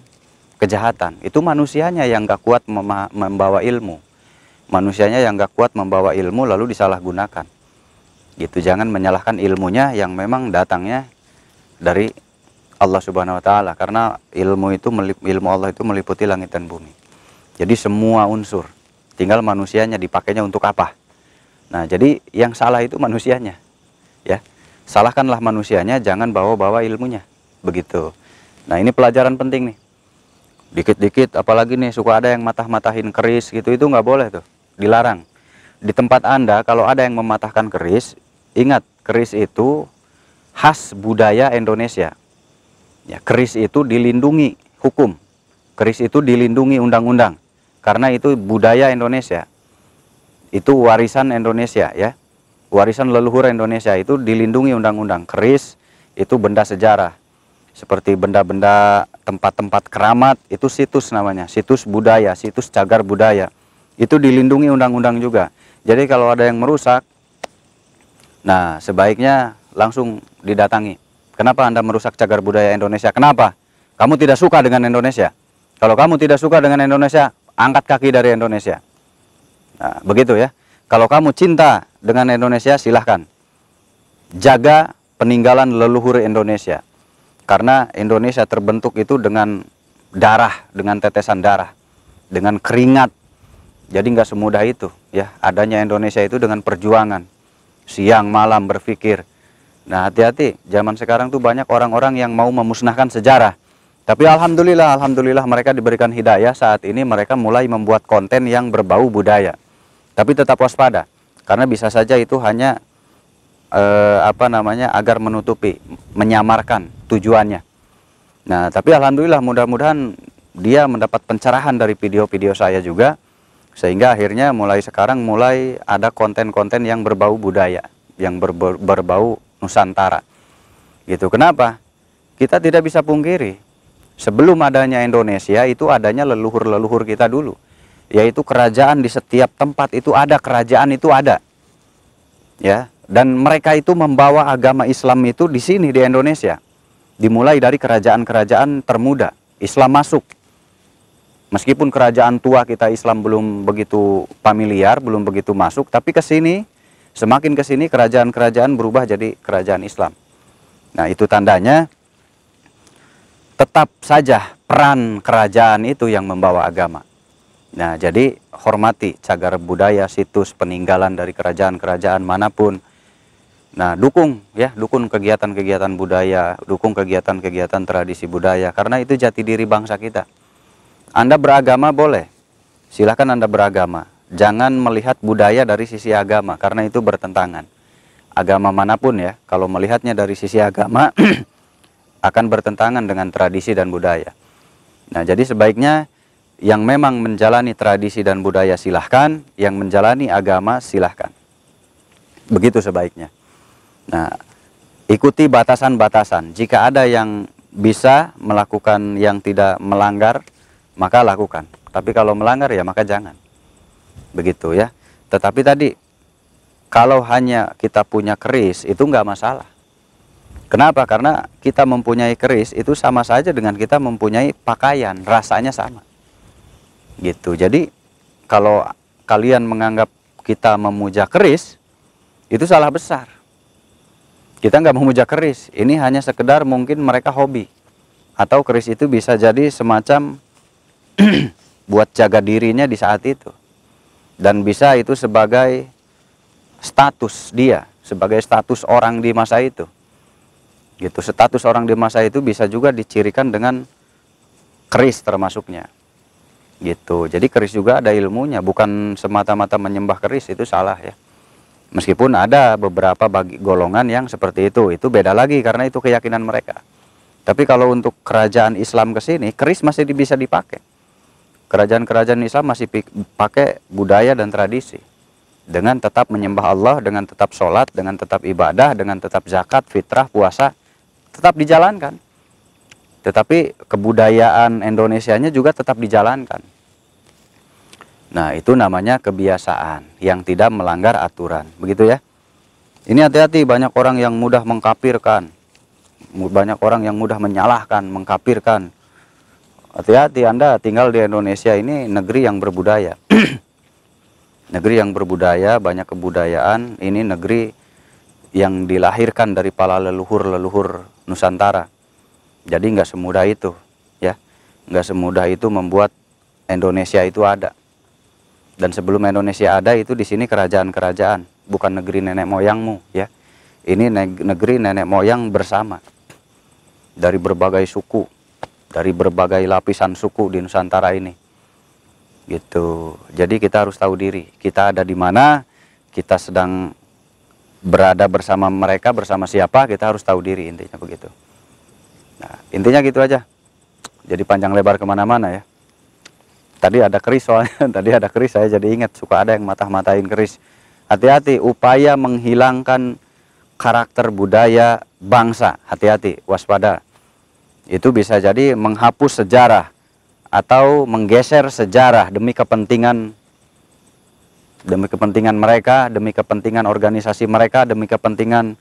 [SPEAKER 1] kejahatan? Itu manusianya yang nggak kuat membawa ilmu. Manusianya yang nggak kuat membawa ilmu lalu disalahgunakan. Gitu, jangan menyalahkan ilmunya yang memang datangnya dari Allah Subhanahu wa Ta'ala, karena ilmu Allah itu meliputi langit dan bumi. Jadi semua unsur, tinggal manusianya dipakainya untuk apa. Nah, jadi yang salah itu manusianya, ya. Salahkanlah manusianya, jangan bawa-bawa ilmunya, begitu. Nah, ini pelajaran penting nih. Dikit-dikit, apalagi nih suka ada yang matah-matahin keris gitu, itu nggak boleh tuh, dilarang. Di tempat Anda kalau ada yang mematahkan keris, ingat keris itu khas budaya Indonesia. Ya, keris itu dilindungi hukum, keris itu dilindungi undang-undang, karena itu budaya Indonesia, itu warisan Indonesia, ya, warisan leluhur Indonesia, itu dilindungi undang-undang. Keris itu benda sejarah, seperti benda-benda tempat-tempat keramat, itu situs namanya, situs budaya, situs cagar budaya, itu dilindungi undang-undang juga. Jadi kalau ada yang merusak, nah sebaiknya langsung didatangi. Kenapa Anda merusak cagar budaya Indonesia? Kenapa? Kamu tidak suka dengan Indonesia. Kalau kamu tidak suka dengan Indonesia, angkat kaki dari Indonesia. Nah, begitu ya. Kalau kamu cinta dengan Indonesia, silahkan. Jaga peninggalan leluhur Indonesia. Karena Indonesia terbentuk itu dengan darah, dengan tetesan darah, dengan keringat. Jadi nggak semudah itu, ya. Adanya Indonesia itu dengan perjuangan. Siang malam berpikir. Nah, hati-hati, zaman sekarang tuh banyak orang-orang yang mau memusnahkan sejarah. Tapi alhamdulillah mereka diberikan hidayah, saat ini mereka mulai membuat konten yang berbau budaya. Tapi tetap waspada, karena bisa saja itu hanya agar menutupi, menyamarkan tujuannya. Nah, tapi alhamdulillah mudah-mudahan dia mendapat pencerahan dari video-video saya juga, sehingga akhirnya mulai sekarang mulai ada konten-konten yang berbau budaya, yang berbau Nusantara. Gitu. Kenapa? kita tidak bisa pungkiri, sebelum adanya Indonesia itu adanya leluhur-leluhur kita dulu, yaitu kerajaan di setiap tempat itu ada, kerajaan itu ada, ya. Dan mereka itu membawa agama Islam itu di sini di Indonesia, dimulai dari kerajaan-kerajaan termuda, Islam masuk. Meskipun kerajaan tua kita Islam belum begitu familiar, belum begitu masuk, tapi ke sini, semakin ke sini kerajaan-kerajaan berubah jadi kerajaan Islam. Nah, itu tandanya tetap saja peran kerajaan itu yang membawa agama. Nah, jadi hormati cagar budaya, situs peninggalan dari kerajaan-kerajaan manapun. Nah, dukung kegiatan-kegiatan budaya, dukung kegiatan-kegiatan tradisi budaya, karena itu jati diri bangsa kita. Anda beragama boleh, silahkan Anda beragama. Jangan melihat budaya dari sisi agama, karena itu bertentangan. Agama manapun ya, kalau melihatnya dari sisi agama, akan bertentangan dengan tradisi dan budaya. Nah, jadi sebaiknya yang memang menjalani tradisi dan budaya silahkan, yang menjalani agama silahkan. Begitu sebaiknya. Nah, ikuti batasan-batasan. Jika ada yang bisa melakukan yang tidak melanggar, maka lakukan. Tapi kalau melanggar ya maka jangan. Begitu ya. Tetapi tadi, kalau hanya kita punya keris, itu nggak masalah. Kenapa? Karena kita mempunyai keris itu sama saja dengan kita mempunyai pakaian, rasanya sama. Gitu. Jadi, kalau kalian menganggap kita memuja keris, itu salah besar. Kita nggak memuja keris, ini hanya sekedar mungkin mereka hobi. Atau keris itu bisa jadi semacam buat jaga dirinya di saat itu. Dan bisa itu sebagai status dia, sebagai status orang di masa itu. Gitu, status orang di masa itu bisa juga dicirikan dengan keris termasuknya. Gitu, jadi keris juga ada ilmunya, bukan semata-mata menyembah keris, itu salah ya. Meskipun ada beberapa golongan yang seperti itu beda lagi karena itu keyakinan mereka. Tapi kalau untuk kerajaan Islam ke sini, keris masih bisa dipakai. Kerajaan-kerajaan Islam masih pakai budaya dan tradisi. Dengan tetap menyembah Allah, dengan tetap sholat, dengan tetap ibadah, dengan tetap zakat, fitrah, puasa, tetap dijalankan. Tetapi kebudayaan Indonesianya juga tetap dijalankan. Nah, itu namanya kebiasaan yang tidak melanggar aturan. Begitu ya. Ini hati-hati, banyak orang yang mudah mengkafirkan. Banyak orang yang mudah menyalahkan, mengkafirkan. Hati-hati, Anda tinggal di Indonesia ini negeri yang berbudaya. Negeri yang berbudaya, banyak kebudayaan. Ini negeri yang dilahirkan dari para leluhur-leluhur Nusantara. Jadi nggak semudah itu, ya. Nggak semudah itu membuat Indonesia itu ada. Dan sebelum Indonesia ada itu di sini kerajaan-kerajaan, bukan negeri nenek moyangmu, ya. Ini negeri nenek moyang bersama. Dari berbagai suku, dari berbagai lapisan suku di Nusantara ini. Gitu. Jadi kita harus tahu diri, kita ada di mana, kita sedang berada bersama mereka, bersama siapa, kita harus tahu diri, intinya begitu. Nah, intinya gitu aja. Jadi panjang lebar kemana-mana ya. Tadi ada keris soalnya, tadi ada keris, saya jadi ingat suka ada yang matah-matahin keris. Hati-hati, upaya menghilangkan karakter budaya bangsa, hati-hati, waspada. Itu bisa jadi menghapus sejarah atau menggeser sejarah demi kepentingan mereka, demi kepentingan organisasi mereka, demi kepentingan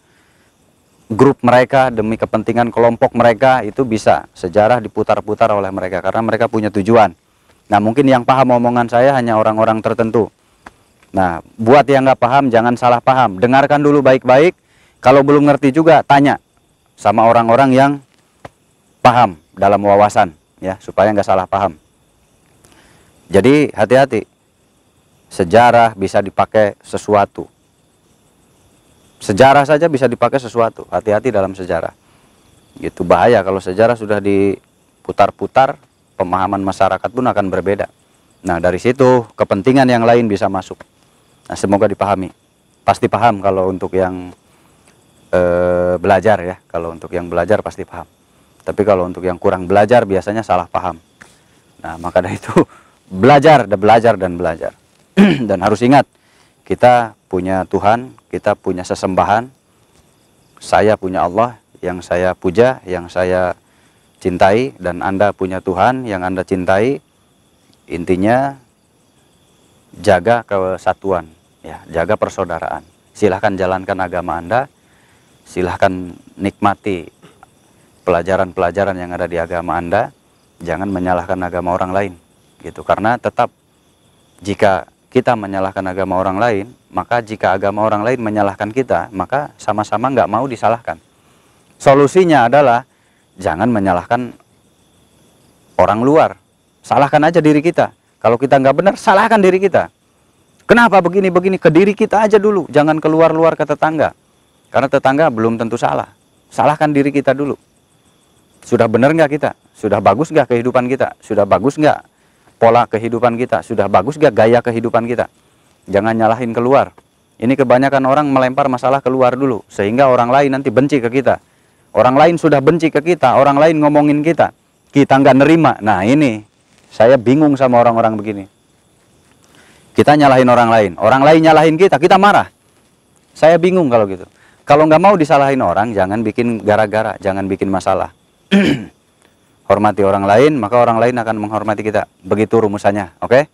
[SPEAKER 1] grup mereka, demi kepentingan kelompok mereka. Itu bisa sejarah diputar-putar oleh mereka karena mereka punya tujuan. Nah, mungkin yang paham omongan saya hanya orang-orang tertentu. Nah, buat yang nggak paham jangan salah paham, dengarkan dulu baik-baik. Kalau belum ngerti juga tanya sama orang-orang yang paham dalam wawasan, ya, supaya nggak salah paham. Jadi hati-hati, sejarah bisa dipakai sesuatu. Sejarah saja bisa dipakai sesuatu, hati-hati dalam sejarah. Gitu, bahaya kalau sejarah sudah diputar-putar, pemahaman masyarakat pun akan berbeda. Nah, dari situ kepentingan yang lain bisa masuk. Nah, semoga dipahami. Pasti paham kalau untuk yang belajar ya. Kalau untuk yang belajar pasti paham. Tapi kalau untuk yang kurang belajar biasanya salah paham. Nah, maka dari itu belajar dan belajar. Dan harus ingat, kita punya Tuhan, kita punya sesembahan. Saya punya Allah, yang saya puja, yang saya cintai, dan Anda punya Tuhan yang Anda cintai. Intinya jaga kesatuan, ya, jaga persaudaraan. Silahkan jalankan agama Anda, silahkan nikmati pelajaran-pelajaran yang ada di agama Anda, jangan menyalahkan agama orang lain, gitu. Karena tetap jika kita menyalahkan agama orang lain, maka jika agama orang lain menyalahkan kita, maka sama-sama nggak mau disalahkan. Solusinya adalah jangan menyalahkan orang luar, salahkan aja diri kita. Kalau kita nggak benar, salahkan diri kita. Kenapa begini-begini? Ke diri kita aja dulu, jangan keluar-luar ke tetangga. Karena tetangga belum tentu salah. Salahkan diri kita dulu. Sudah benar nggak kita? Sudah bagus nggak kehidupan kita? Sudah bagus nggak pola kehidupan kita? Sudah bagus nggak gaya kehidupan kita? Jangan nyalahin keluar. Ini kebanyakan orang melempar masalah keluar dulu, sehingga orang lain nanti benci ke kita. Orang lain sudah benci ke kita, orang lain ngomongin kita, kita nggak nerima. Nah ini, saya bingung sama orang-orang begini. Kita nyalahin orang lain nyalahin kita, kita marah. Saya bingung kalau gitu. Kalau nggak mau disalahin orang, jangan bikin gara-gara, jangan bikin masalah. Hormati orang lain, maka orang lain akan menghormati kita. Begitu rumusannya, oke?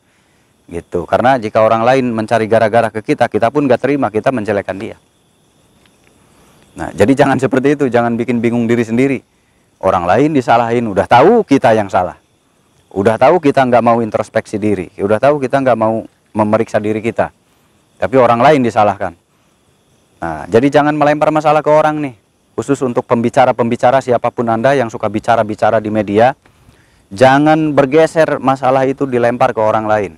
[SPEAKER 1] Gitu. Karena jika orang lain mencari gara-gara ke kita, kita pun nggak terima, kita menjelekkan dia. Nah, jadi jangan seperti itu, jangan bikin bingung diri sendiri. Orang lain disalahin, udah tahu kita yang salah. Udah tahu kita nggak mau introspeksi diri, udah tahu kita nggak mau memeriksa diri kita, tapi orang lain disalahkan. Nah, jadi jangan melempar masalah ke orang nih, khusus untuk pembicara-pembicara siapapun Anda yang suka bicara-bicara di media, jangan bergeser masalah itu dilempar ke orang lain.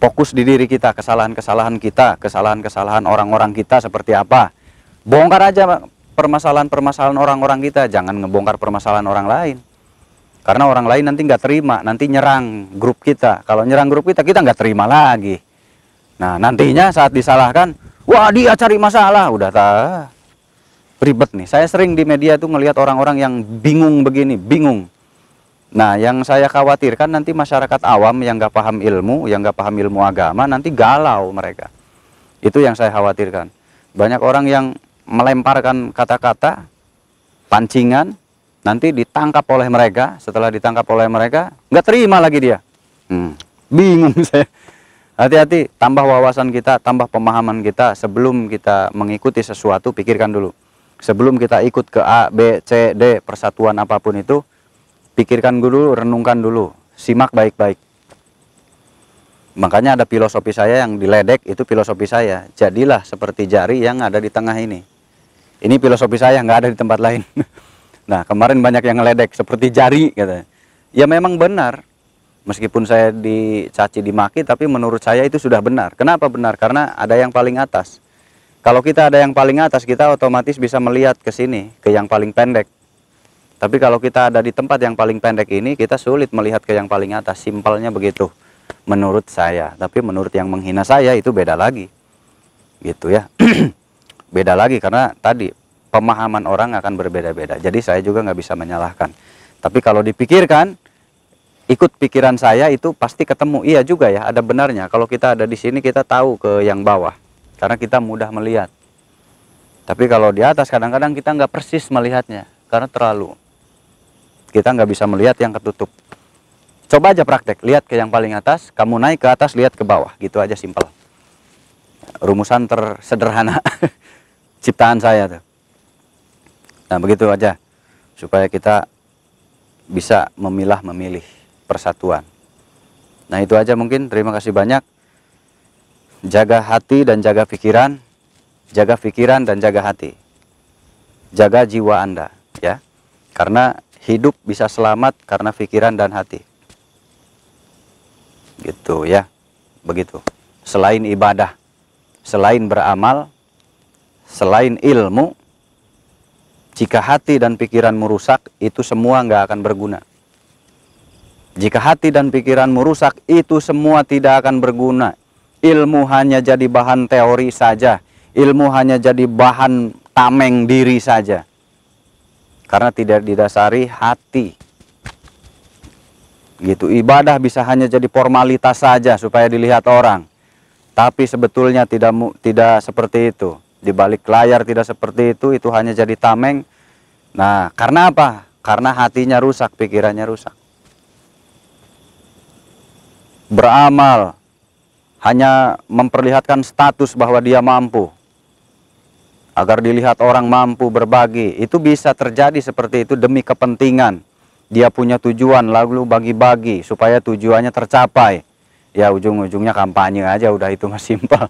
[SPEAKER 1] Fokus di diri kita, kesalahan-kesalahan kita, kesalahan-kesalahan orang-orang kita seperti apa. Bongkar aja permasalahan-permasalahan orang-orang kita, jangan ngebongkar permasalahan orang lain. Karena orang lain nanti nggak terima, nanti nyerang grup kita. Kalau nyerang grup kita, kita nggak terima lagi. Nah, nantinya saat disalahkan, wah dia cari masalah, udah ribet nih. Saya sering di media tuh ngelihat orang-orang yang bingung begini, bingung. Nah, yang saya khawatirkan nanti masyarakat awam yang nggak paham ilmu, yang nggak paham ilmu agama, nanti galau mereka. Itu yang saya khawatirkan. Banyak orang yang melemparkan kata-kata, pancingan, nanti ditangkap oleh mereka. Setelah ditangkap oleh mereka, nggak terima lagi dia. Bingung saya. Hati-hati, tambah wawasan kita, tambah pemahaman kita. Sebelum kita mengikuti sesuatu, pikirkan dulu. Sebelum kita ikut ke A, B, C, D, persatuan apapun itu, pikirkan dulu, renungkan dulu, simak baik-baik. Makanya ada filosofi saya yang diledek, itu filosofi saya. Jadilah seperti jari yang ada di tengah ini. Ini filosofi saya, nggak ada di tempat lain. Nah, kemarin banyak yang ngeledek, seperti jari, katanya. Ya memang benar. Meskipun saya dicaci, dimaki, tapi menurut saya itu sudah benar. Kenapa benar? Karena ada yang paling atas. Kalau kita ada yang paling atas, kita otomatis bisa melihat ke sini, ke yang paling pendek. Tapi kalau kita ada di tempat yang paling pendek ini, kita sulit melihat ke yang paling atas. Simpelnya begitu, menurut saya. Tapi menurut yang menghina saya, itu beda lagi. Gitu ya. Beda lagi, karena tadi pemahaman orang akan berbeda-beda. Jadi saya juga nggak bisa menyalahkan. Tapi kalau dipikirkan, ikut pikiran saya itu pasti ketemu. Iya juga ya, ada benarnya. Kalau kita ada di sini, kita tahu ke yang bawah. Karena kita mudah melihat. Tapi kalau di atas, kadang-kadang kita nggak persis melihatnya. Karena terlalu. Kita nggak bisa melihat yang ketutup. Coba aja praktek. Lihat ke yang paling atas, kamu naik ke atas, lihat ke bawah. Gitu aja, simpel. Rumusan tersederhana. Ciptaan saya tuh. Nah, begitu aja. Supaya kita bisa memilih persatuan. Nah, itu aja mungkin. Terima kasih banyak. Jaga hati dan jaga pikiran. Jaga pikiran dan jaga hati. Jaga jiwa Anda, ya. Karena hidup bisa selamat karena pikiran dan hati. Gitu ya. Begitu. Selain ibadah, selain beramal, selain ilmu, jika hati dan pikiranmu rusak, itu semua nggak akan berguna. Jika hati dan pikiranmu rusak, itu semua tidak akan berguna. Ilmu hanya jadi bahan teori saja. Ilmu hanya jadi bahan tameng diri saja. Karena tidak didasari hati. Gitu. Ibadah bisa hanya jadi formalitas saja supaya dilihat orang. Tapi sebetulnya tidak seperti itu. Di balik layar tidak seperti itu hanya jadi tameng Nah, karena apa? Karena hatinya rusak, pikirannya rusak. Beramal hanya memperlihatkan status bahwa dia mampu, agar dilihat orang mampu berbagi. Itu bisa terjadi seperti itu demi kepentingan. Dia punya tujuan lalu bagi-bagi supaya tujuannya tercapai. Ya ujung-ujungnya kampanye aja, udah itu mah simpel.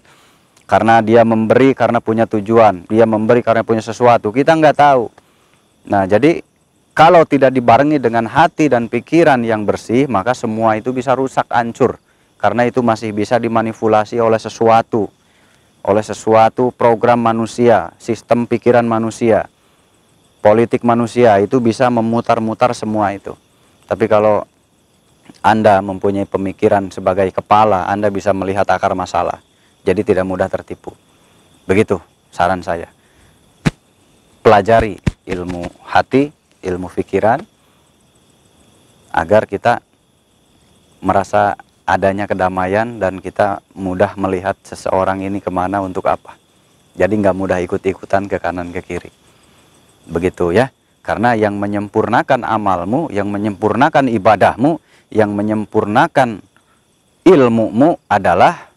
[SPEAKER 1] Karena dia memberi karena punya tujuan, dia memberi karena punya sesuatu, kita nggak tahu. Nah jadi kalau tidak dibarengi dengan hati dan pikiran yang bersih, maka semua itu bisa rusak, hancur. Karena itu masih bisa dimanipulasi oleh sesuatu program manusia, sistem pikiran manusia, politik manusia, itu bisa memutar-mutar semua itu. Tapi kalau Anda mempunyai pemikiran sebagai kepala, Anda bisa melihat akar masalah. Jadi tidak mudah tertipu. Begitu saran saya. Pelajari ilmu hati, ilmu pikiran, agar kita merasa adanya kedamaian dan kita mudah melihat seseorang ini kemana untuk apa. Jadi nggak mudah ikut-ikutan ke kanan ke kiri. Begitu ya. Karena yang menyempurnakan amalmu, yang menyempurnakan ibadahmu, yang menyempurnakan ilmumu adalah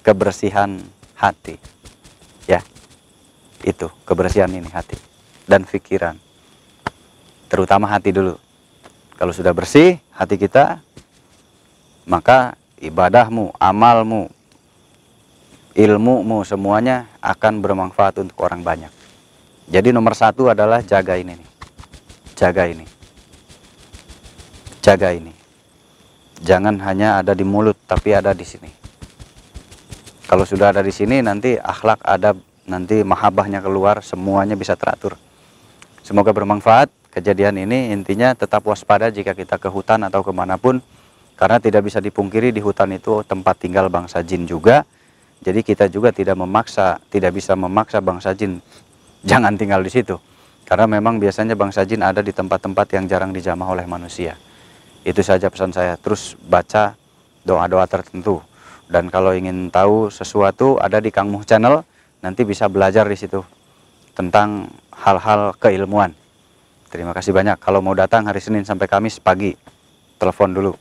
[SPEAKER 1] kebersihan hati. Ya. Itu, kebersihan ini hati dan pikiran. Terutama hati dulu. Kalau sudah bersih hati kita, maka ibadahmu, amalmu, ilmumu semuanya akan bermanfaat untuk orang banyak. Jadi nomor satu adalah jaga ini nih. Jaga ini. Jaga ini. Jangan hanya ada di mulut tapi ada di sini. Kalau sudah ada di sini, nanti akhlak, adab, nanti mahabbahnya keluar, semuanya bisa teratur. Semoga bermanfaat. Kejadian ini intinya tetap waspada jika kita ke hutan atau kemanapun. Karena tidak bisa dipungkiri di hutan itu tempat tinggal bangsa jin juga. Jadi kita juga tidak bisa memaksa bangsa jin jangan tinggal di situ. Karena memang biasanya bangsa jin ada di tempat-tempat yang jarang dijamah oleh manusia. Itu saja pesan saya. Terus baca doa-doa tertentu. Dan kalau ingin tahu sesuatu ada di Kang Muh Channel, nanti bisa belajar di situ tentang hal-hal keilmuan. Terima kasih banyak. Kalau mau datang hari Senin sampai Kamis pagi, telepon dulu.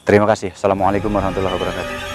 [SPEAKER 1] Terima kasih. Assalamualaikum warahmatullahi wabarakatuh.